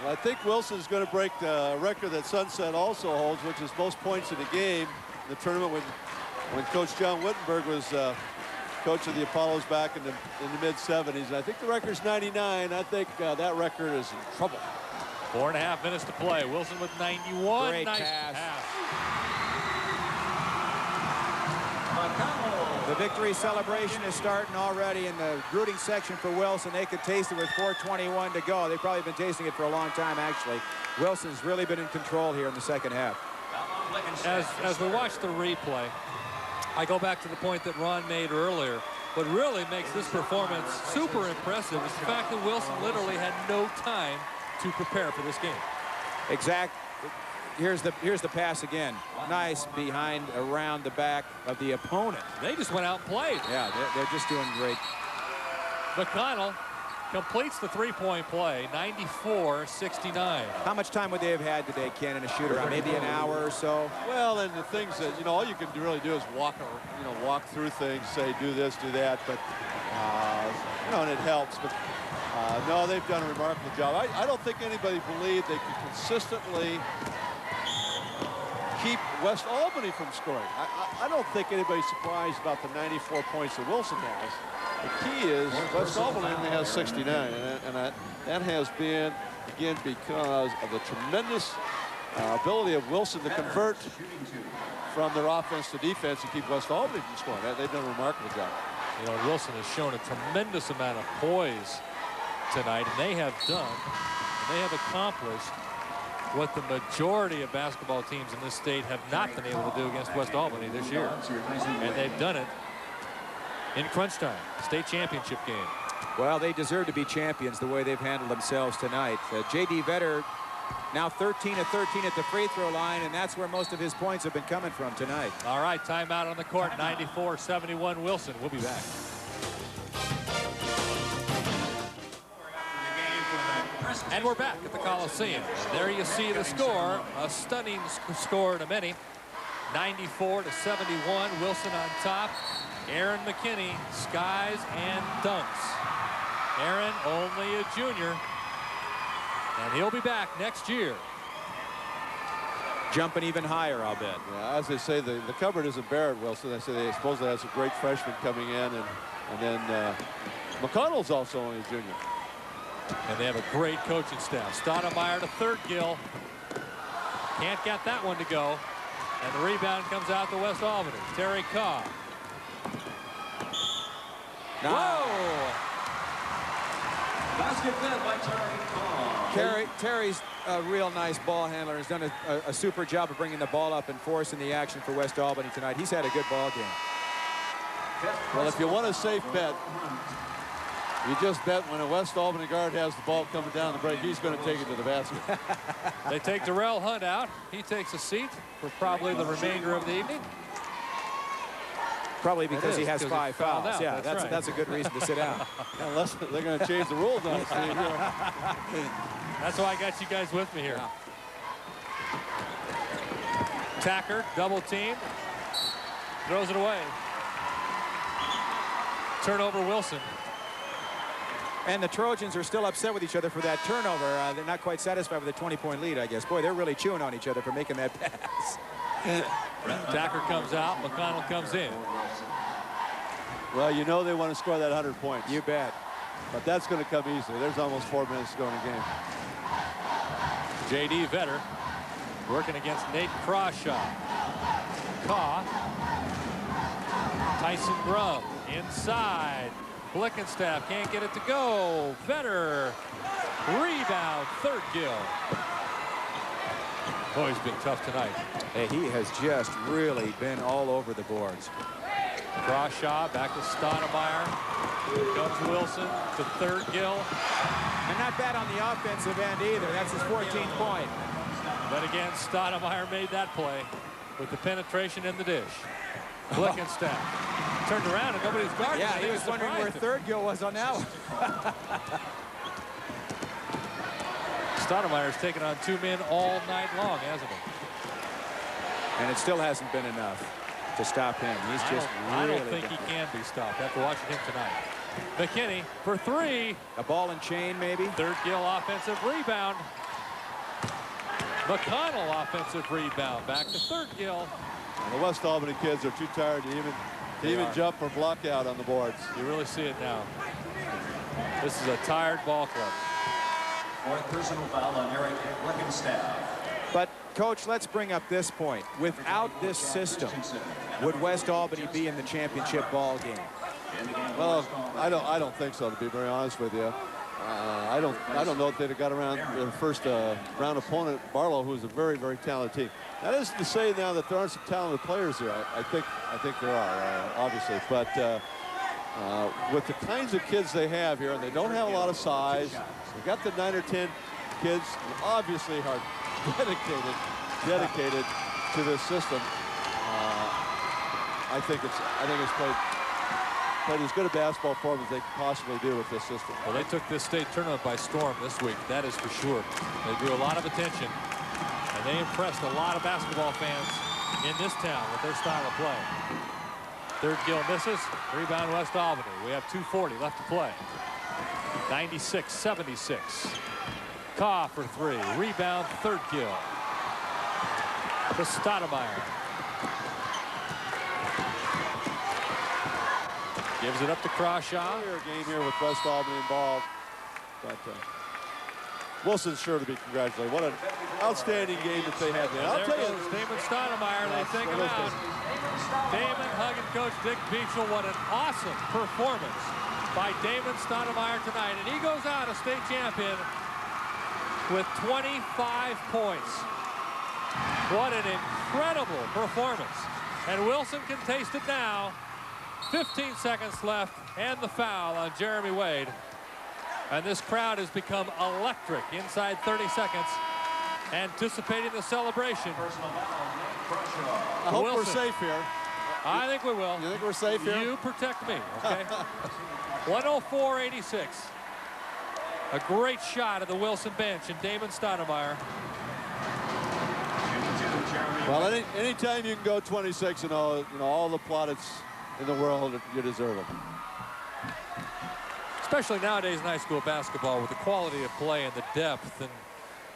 Well, I think Wilson's going to break the record that Sunset also holds, which is most points in a game. The tournament when Coach John Wittenberg was coach of the Apollos back in the mid-70s. And I think the record's 99. I think that record is in trouble. 4.5 minutes to play. Wilson with 91. Great nice pass. pass. The victory celebration is starting already in the rooting section for Wilson. They could taste it with 4:21 to go. They've probably been tasting it for a long time, actually. Wilson's really been in control here in the second half. as we watch the replay, I go back to the point that Ron made earlier. What really makes this performance super impressive is the fact that Wilson literally had no time to prepare for this game. Exact. Here's the pass again. Nice behind, around the back of the opponent. They just went out and played. Yeah, they're just doing great. McConnell completes the three-point play, 94-69. How much time would they have had today, Ken, in a shoot-around? Maybe an hour or so? Well, and the things that, you know, all you can really do is walk through things, say, do this, do that, but, you know, and it helps. But, no, they've done a remarkable job. I don't think anybody believed they could consistently keep West Albany from scoring. I don't think anybody's surprised about the 94 points that Wilson has. The key is West Albany only has 69, and that has been, again, because of the tremendous ability of Wilson to convert from their offense to defense and keep West Albany from scoring. They've done a remarkable job. You know, Wilson has shown a tremendous amount of poise tonight, and they have accomplished what the majority of basketball teams in this state have not been able to do against West Albany this year. And they've done it in crunch time, state championship game. Well, they deserve to be champions the way they've handled themselves tonight. J.D. Vetter now 13 of 13 at the free throw line, and that's where most of his points have been coming from tonight. All right, timeout on the court, 94-71 Wilson. We'll be back. And we're back at the Coliseum. There you see the score, a stunning score to many. 94-71, Wilson on top. Aaron McKinney, skies and dunks. Aaron, only a junior, and he'll be back next year. Jumping even higher, I'll bet. Yeah, as they say, the cupboard isn't bare at Wilson. They say they supposedly have some great freshmen coming in, and then McConnell's also only a junior. And they have a great coaching staff. Stoudemire to third gill. Can't get that one to go. And the rebound comes out to West Albany. Terry Carr. Whoa! Basket fed by Terry Carr. Terry's a real nice ball handler. Has done a super job of bringing the ball up and forcing the action for West Albany tonight. He's had a good ball game. Well, if you want a safe bet, you just bet when a West Albany guard has the ball coming down the break, he's going to take it to the basket. They take Darrell Hunt out. He takes a seat for probably the remainder of the evening. Probably because he has 5 fouls. Out. Yeah, that's a good reason to sit down. Unless they're going to change the rules on us. That's why I got you guys with me here. Yeah. Tacker, double team, throws it away. Turnover, Wilson. And the Trojans are still upset with each other for that turnover. They're not quite satisfied with a 20-point lead, I guess. Boy, they're really chewing on each other for making that pass. Tacker comes out, McConnell comes in. Well, you know they want to score that 100 points. You bet. But that's going to come easily. There's almost 4 minutes to go in the game. J.D. Vetter working against Nate Crawshaw. Kaw. Tyson Grum inside. Blickenstaff can't get it to go. Vetter. Rebound, third gill. Boy, he's been tough tonight. Hey, he has just really been all over the boards. Crawshaw back to Stoudemire. Here comes Wilson to third gill. And not bad on the offensive end either. That's his 14th point. But again, Stoudemire made that play with the penetration in the dish. Blickenstaff turned around and nobody's guarding. Yeah, he was wondering where third gill was on that one. Stoudemire's taken on 2 men all night long, hasn't he? And it still hasn't been enough to stop him. He's just I don't think he can be stopped after watching him tonight. McKinney for 3. A ball and chain, maybe. Third gill offensive rebound. McConnell offensive rebound. Back to third gill. And the West Albany kids are too tired to even jump or block out on the boards. You really see it now. This is a tired ball club. Fourth personal foul on Eric Blickenstaff. But, Coach, let's bring up this point. Without this system, would West Albany be in the championship ball game? Well, I don't think so, to be very honest with you. I don't know if they'd have got around the first round opponent, Barlow, who's a very, very talented team. That isn't to say now that there aren't some talented players here. I think there are, obviously. But with the kinds of kids they have here, and they don't have a lot of size, they've got the 9 or 10 kids who obviously are dedicated to this system. I think it's played as good a basketball for them as they can possibly do with this system. Well, they took this state tournament by storm this week. That is for sure. They drew a lot of attention, and they impressed a lot of basketball fans in this town with their style of play. Third Gill misses. Rebound West Albany. We have 2:40 left to play. 96-76. Kaw for 3. Rebound Third Gill. To Stoudemire. Gives it up to Crawshaw. Clear game here with West Albany involved. But Wilson's sure to be congratulated. What an outstanding game that they had there. I'll tell you, Damon Stoudemire. They take him out. Damon hugging Coach Dick Beachel. What an awesome performance by Damon Stoudemire tonight. And he goes out a state champion with 25 points. What an incredible performance. And Wilson can taste it now. 15 seconds left, and the foul on Jeremy Wade. And this crowd has become electric inside 30 seconds, anticipating the celebration. I hope we're safe here. I think we will. You think we're safe here? You protect me, okay? 104-86. A great shot of the Wilson bench and Damon Stoudemire. Well, anytime you can go 26-0, all the plaudits in the world, you deserve them. Especially nowadays in high school basketball with the quality of play and the depth,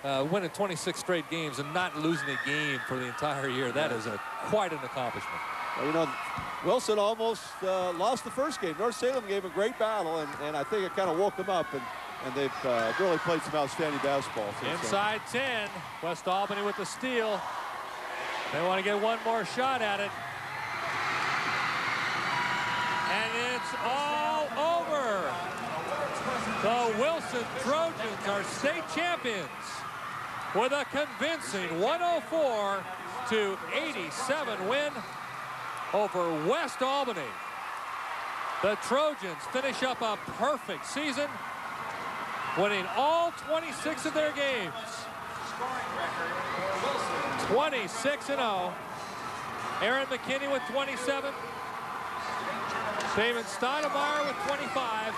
and winning 26 straight games and not losing a game for the entire year. That is quite an accomplishment. Well, Wilson almost lost the first game. North Salem gave a great battle, and I think it kind of woke them up, and they've really played some outstanding basketball. Inside 10, West Albany with the steal. They want to get one more shot at it. And it's all over. The Wilson Trojans are state champions with a convincing 104-87 win over West Albany. The Trojans finish up a perfect season, winning all 26 of their games. 26-0. Aaron McKinney with 27. Damon Stoudemire with 25.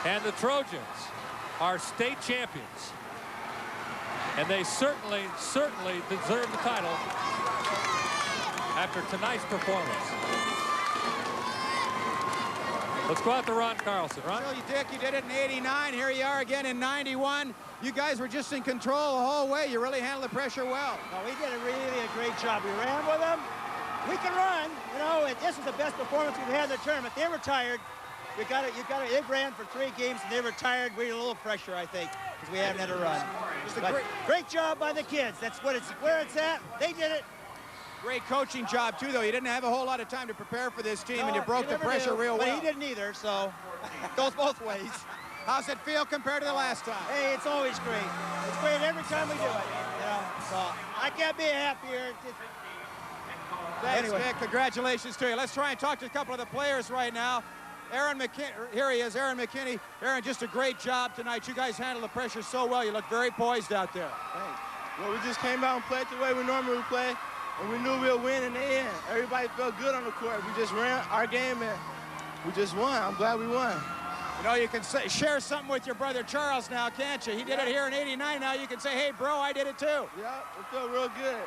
And the Trojans are state champions. And they certainly deserve the title after tonight's performance. Let's go out to Ron Carlson. Ron? Well, you Dick, you did it in '89. Here you are again in '91. You guys were just in control the whole way. You really handled the pressure well. No, we did really a great job. We ran with them. We can run. This is the best performance we've had in the tournament. They were tired. They ran for 3 games and they were tired. We had a little pressure, I think, because we haven't had a run. But great job by the kids. That's where it's at. They did it. Great coaching job, too, though. You didn't have a whole lot of time to prepare for this team, and you broke the pressure real well. But he didn't either, so goes both ways. How's it feel compared to the last time? Hey, it's always great. It's great every time we do it. So I can't be happier. Thanks, Nick. Congratulations to you. Let's try and talk to a couple of the players right now. Aaron McKinney, here he is, Aaron McKinney. Aaron, just a great job tonight. You guys handled the pressure so well. You look very poised out there. Thanks. Well, we just came out and played the way we normally play, and we knew we'd win in the end. Everybody felt good on the court. We just ran our game, and we just won. I'm glad we won. You can share something with your brother Charles now, can't you? He did it here in '89. Now you can say, hey, bro, I did it too. Yeah, it felt real good.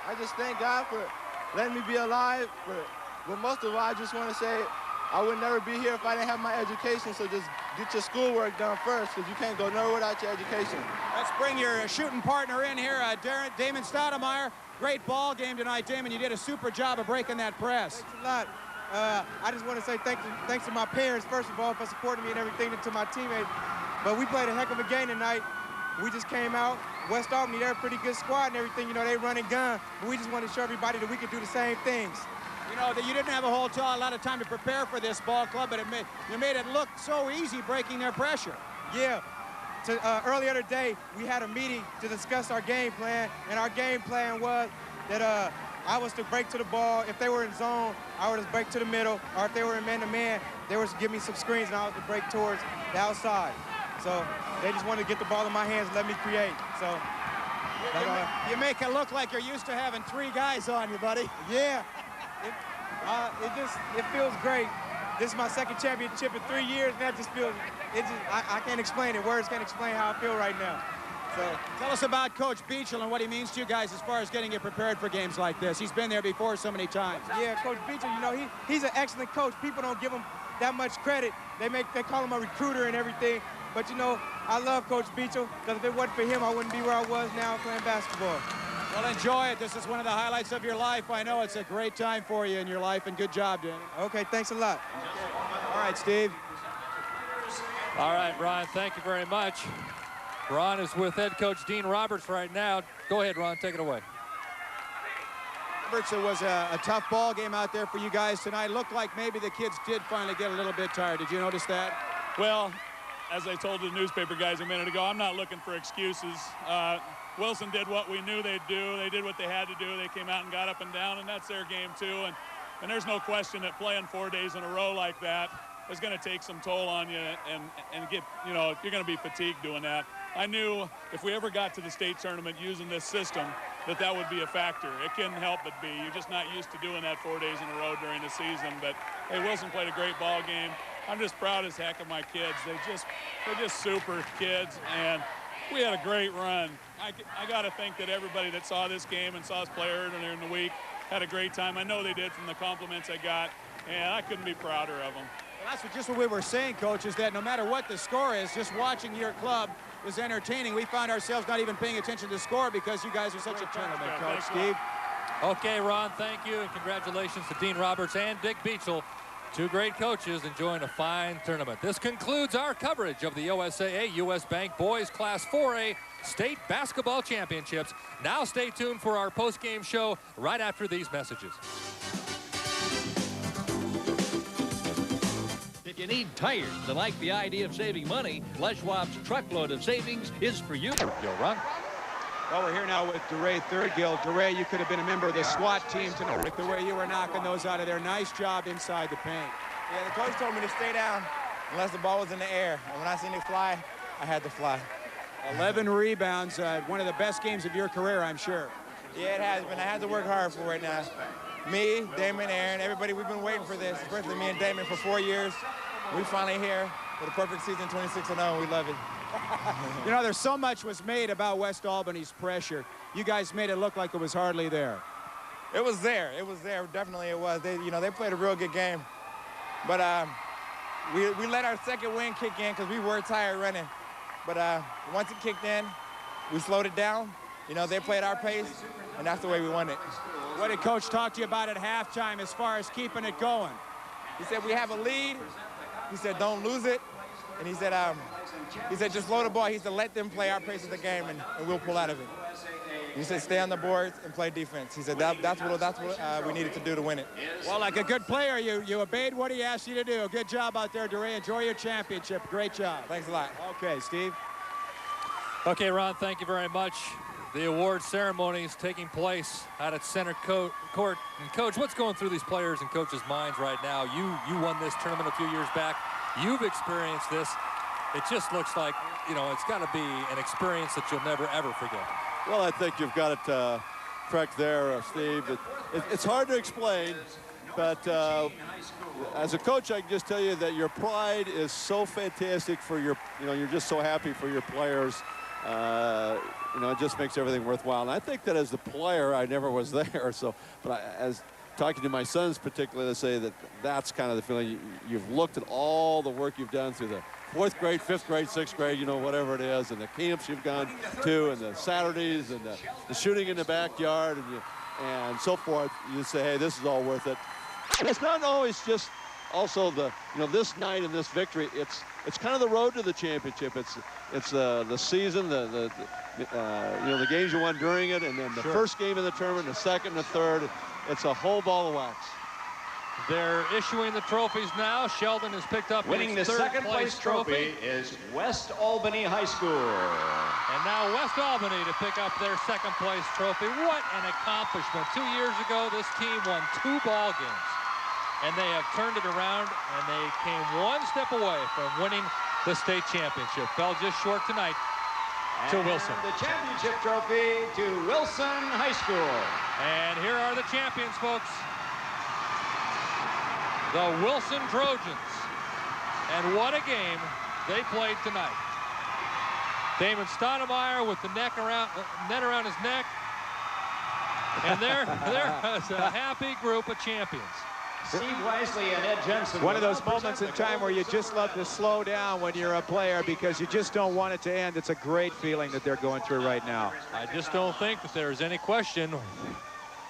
I just thank God for letting me be alive. But most of all, I just want to say I would never be here if I didn't have my education, so just get your schoolwork done first, because you can't go nowhere without your education. Let's bring your shooting partner in here, Damon Stoudemire. Great ball game tonight, Damon. You did a super job of breaking that press. Thanks a lot. I just want to say thanks to my parents, first of all, for supporting me and everything, and to my teammates. But we played a heck of a game tonight. We just came out. West Albany, they're a pretty good squad and everything. They run and gun. But we just want to show everybody that we can do the same things. That you didn't have a lot of time to prepare for this ball club, but you made it look so easy breaking their pressure. Yeah. earlier today, we had a meeting to discuss our game plan, and our game plan was that I was to break to the ball. If they were in zone, I was to break to the middle, or if they were in man-to-man, they were to give me some screens, and I was to break towards the outside. So they just wanted to get the ball in my hands and let me create. So you make it look like you're used to having 3 guys on you, buddy. Yeah, it feels great. This is my second championship in 3 years, and that just feels, I can't explain it. Words can't explain how I feel right now. So tell us about Coach Beachel and what he means to you guys as far as getting you prepared for games like this. He's been there before so many times. Yeah, Coach Beachel, you know, he's an excellent coach. People don't give him that much credit. They call him a recruiter and everything. But, you know, I love Coach Beachel, because if it wasn't for him, I wouldn't be where I was now playing basketball. Well, enjoy it. This is one of the highlights of your life. I know it's a great time for you in your life, and good job, Danny. Okay, thanks a lot. All right, Steve. All right, Ron, thank you very much. Ron is with head coach Dean Roberts right now. Go ahead, Ron, take it away. Roberts, it was a tough ball game out there for you guys tonight. Looked like maybe the kids did finally get a little bit tired. Did you notice that? Well, as I told the newspaper guys a minute ago, I'm not looking for excuses. Wilson did what we knew they'd do. They did what they had to do. They came out and got up and down, and that's their game too. And there's no question that playing 4 days in a row like that is going to take some toll on you, and get, you know, you're going to be fatigued doing that. I knew if we ever got to the state tournament using this system, that would be a factor. It couldn't help but be. You're just not used to doing that 4 days in a row during the season. But hey, Wilson played a great ball game. I'm just proud as heck of my kids. They're just super kids, and we had a great run. I got to think that everybody that saw this game and saw us play earlier in the week had a great time. I know they did from the compliments I got, and I couldn't be prouder of them. Well, that's just what we were saying, Coach, is that no matter what the score is, just watching your club was entertaining. We found ourselves not even paying attention to the score because you guys are such a tournament, Coach. Steve? Okay, Ron, thank you, and congratulations to Dean Roberts and Dick Beachel. 2 great coaches enjoying a fine tournament. This concludes our coverage of the OSAA US Bank Boys Class 4A State Basketball Championships. Now stay tuned for our post-game show right after these messages. If you need tires and like the idea of saving money, Les Schwab's truckload of savings is for you. Yo, Ron. Well, we're here now with DeRay Thurgill. DeRay, you could have been a member of the SWAT team tonight with the way you were knocking those out of there. Nice job inside the paint. Yeah, the coach told me to stay down unless the ball was in the air. And when I seen it fly, I had to fly. 11 rebounds, one of the best games of your career, I'm sure. Yeah, it has been. I had to work hard for it now. Me, Damon, Aaron, everybody, we've been waiting for this, especially me and Damon for 4 years. We finally here with a perfect season, 26-0. We love it. You know, there's so much was made about West Albany's pressure. You guys made it look like it was hardly there. It was there. It was there. Definitely it was. They played a real good game. But we let our second win kick in because we were tired running. But once it kicked in, we slowed it down. You know, they played our pace, and that's the way we won it. What did Coach talk to you about at halftime as far as keeping it going? He said, we have a lead. He said, don't lose it. And he said, just slow the ball. He said, let them play our pace of the game, and we'll pull out of it. He said, stay on the boards and play defense. He said, that's what we needed to do to win it. Well, like a good player, you obeyed what he asked you to do. Good job out there, DeRay. Enjoy your championship. Great job. Thanks a lot. Okay, Steve. Okay, Ron, thank you very much. The award ceremony is taking place out at center court. And Coach, what's going through these players and coaches' minds right now? You won this tournament a few years back. You've experienced this. It just looks like, you know, it's got to be an experience that you'll never, ever forget. Well, I think you've got it correct there, Steve. It's hard to explain, but as a coach, I can just tell you that your pride is so fantastic for your, you're just so happy for your players. It just makes everything worthwhile. And I think that as the player, I never was there. So, but as talking to my sons particularly, they say that's kind of the feeling. You've looked at all the work you've done through the 4th grade, 5th grade, 6th grade, whatever it is, and the camps you've gone to, and the Saturdays, and the shooting in the backyard, and so forth. You say, hey, this is all worth it. It's not always just also this night and this victory. It's kind of the road to the championship. It's the season, the games you won during it, and then the first game in the tournament, the second, the third. It's a whole ball of wax. They're issuing the trophies now. Sheldon has picked up winning the his second place trophy is West Albany High School. And now West Albany to pick up their second place trophy. What an accomplishment. 2 years ago, this team won 2 ball games. And they have turned it around, and they came one step away from winning the state championship. Fell just short tonight to Wilson. The championship trophy to Wilson High School. And here are the champions, folks. The Wilson Trojans. And what a game they played tonight. Damon Stoudemire with the net around his neck. And there is a happy group of champions. Steve Wisely and Ed Jensen. One of those moments in time where you just love to slow down when you're a player because you just don't want it to end. It's a great feeling that they're going through right now. I just don't think that there's any question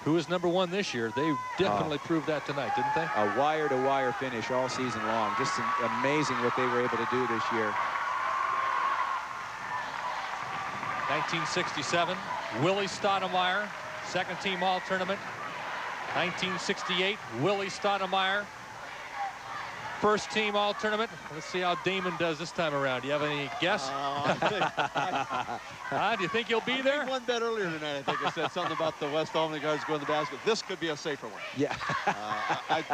who is #1 this year. They definitely proved that tonight, didn't they? A wire-to-wire finish all season long. Just amazing what they were able to do this year. 1967, Willie Stoudemire, second team all-tournament. 1968, Willie Stoudemire, first team all-tournament. Let's see how Damon does this time around. Do you have any guess? Do you think he'll be there? One bet earlier tonight, I think I said something about the West Albany guards going to the basket. This could be a safer one. Yeah.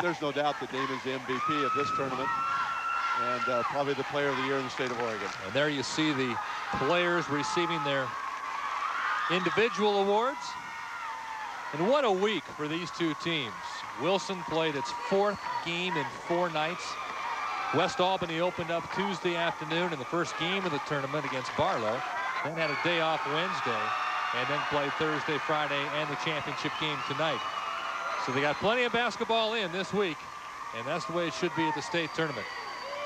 There's no doubt that Damon's the MVP of this tournament and probably the player of the year in the state of Oregon. And there you see the players receiving their individual awards. And what a week for these two teams. Wilson played its 4th game in 4 nights. West Albany opened up Tuesday afternoon in the first game of the tournament against Barlow. Then had a day off Wednesday and then played Thursday, Friday, and the championship game tonight. So they got plenty of basketball in this week, and that's the way it should be at the state tournament.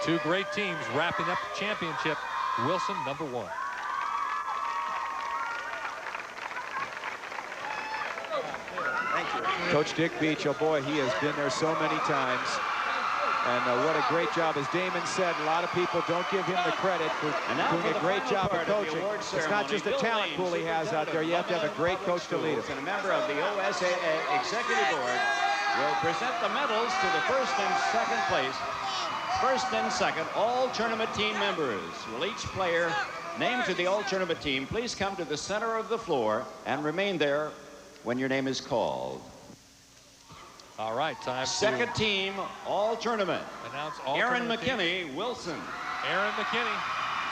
2 great teams wrapping up the championship. Wilson, #1. Coach Dick Beach, oh boy, he has been there so many times. And what a great job, as Damon said. A lot of people don't give him the credit for doing a great job of coaching. It's not just a talent pool he has out there. You have to have a great coach to lead us. And a member of the OSAA Executive Board will present the medals to the first and second place. First and second, all tournament team members. Will each player named to the all tournament team please come to the center of the floor and remain there when your name is called. All right, time second team all tournament. Announce all Aaron tournament McKinney, team. Wilson. Aaron McKinney,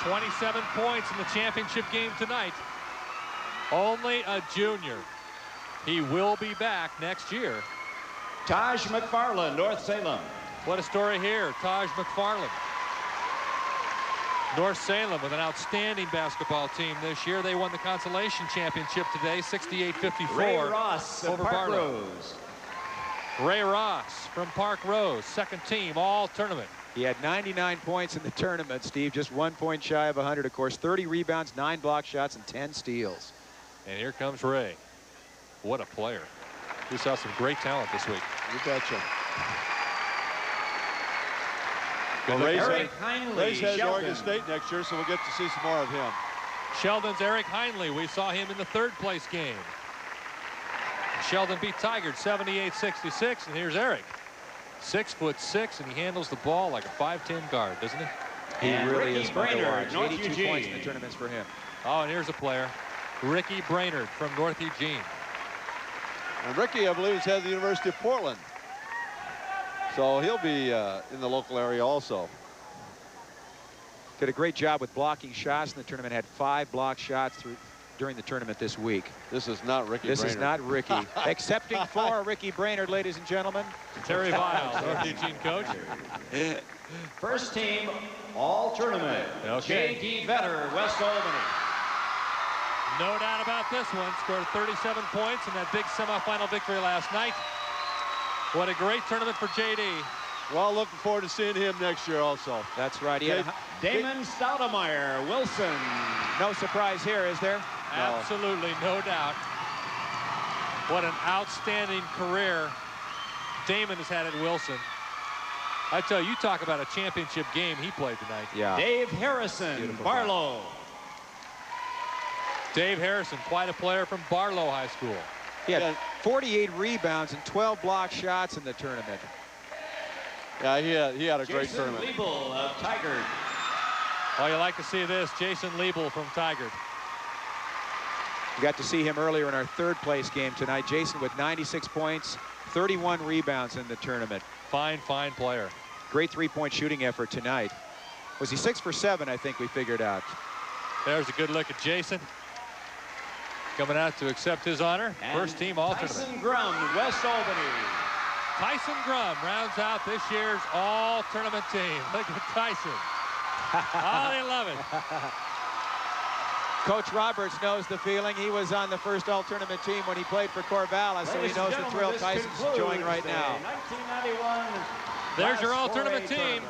27 points in the championship game tonight. Only a junior. He will be back next year. Taj McFarland, North Salem. What a story here. Taj McFarland. North Salem with an outstanding basketball team this year. They won the consolation championship today, 68-54 Ray Ross over Park Barlow. Rose. Ray Ross from Park Rose, second team all tournament. He had 99 points in the tournament, Steve, just 1 point shy of 100, of course. 30 rebounds, 9 block shots, and 10 steals. And here comes Ray. What a player. We saw some great talent this week. You betcha. Well, Ray's headed to Oregon State next year, so we'll get to see some more of him. Sheldon's Eric Heinley. We saw him in the 3rd place game. Sheldon beat Tigard 78-66, and here's Eric. 6'6", and he handles the ball like a 5'10" guard, doesn't he? He really is fun to Brainerd, watch. North 82 Eugene. points in the tournaments for him. Oh, and here's a player, Ricky Brainerd from North Eugene. And Ricky, I believe, is head of the University of Portland. So he'll be in the local area also. Did a great job with blocking shots in the tournament. Had 5 block shots during the tournament this week. This is not Ricky This Brainerd. is not Ricky. Excepting for Ricky Brainerd, ladies and gentlemen. Terry Vile, North Eugene coach. First team all tournament. Okay. J.D. Vetter, West Albany. No doubt about this one. Scored 37 points in that big semifinal victory last night. What a great tournament for J.D. Well, looking forward to seeing him next year also. That's right. Damon Stoudemire, Wilson. No surprise here, is there? Absolutely, no doubt. What an outstanding career Damon has had at Wilson. I tell you, talk about a championship game he played tonight. Yeah. Dave Harrison, Barlow. Dave Harrison, quite a player from Barlow High School. He had 48 rebounds and 12 block shots in the tournament. Yeah, he had a great tournament. Jason Liebel of Tigard. Oh, you like to see this. Jason Liebel from Tigard. We got to see him earlier in our third place game tonight. Jason with 96 points, 31 rebounds in the tournament. Fine player. Great three-point shooting effort tonight. Was he 6 for 7, I think we figured out. There's a good look at Jason. Coming out to accept his honor. And First team all-tournament. Tyson Grum, West Albany. Tyson Grum rounds out this year's all-tournament team. Look at Tyson. Oh, they love it. Coach Roberts knows the feeling. He was on the first all-tournament team when he played for Corvallis, so he knows the thrill Tyson's enjoying right now. 1991 There's your all-tournament team.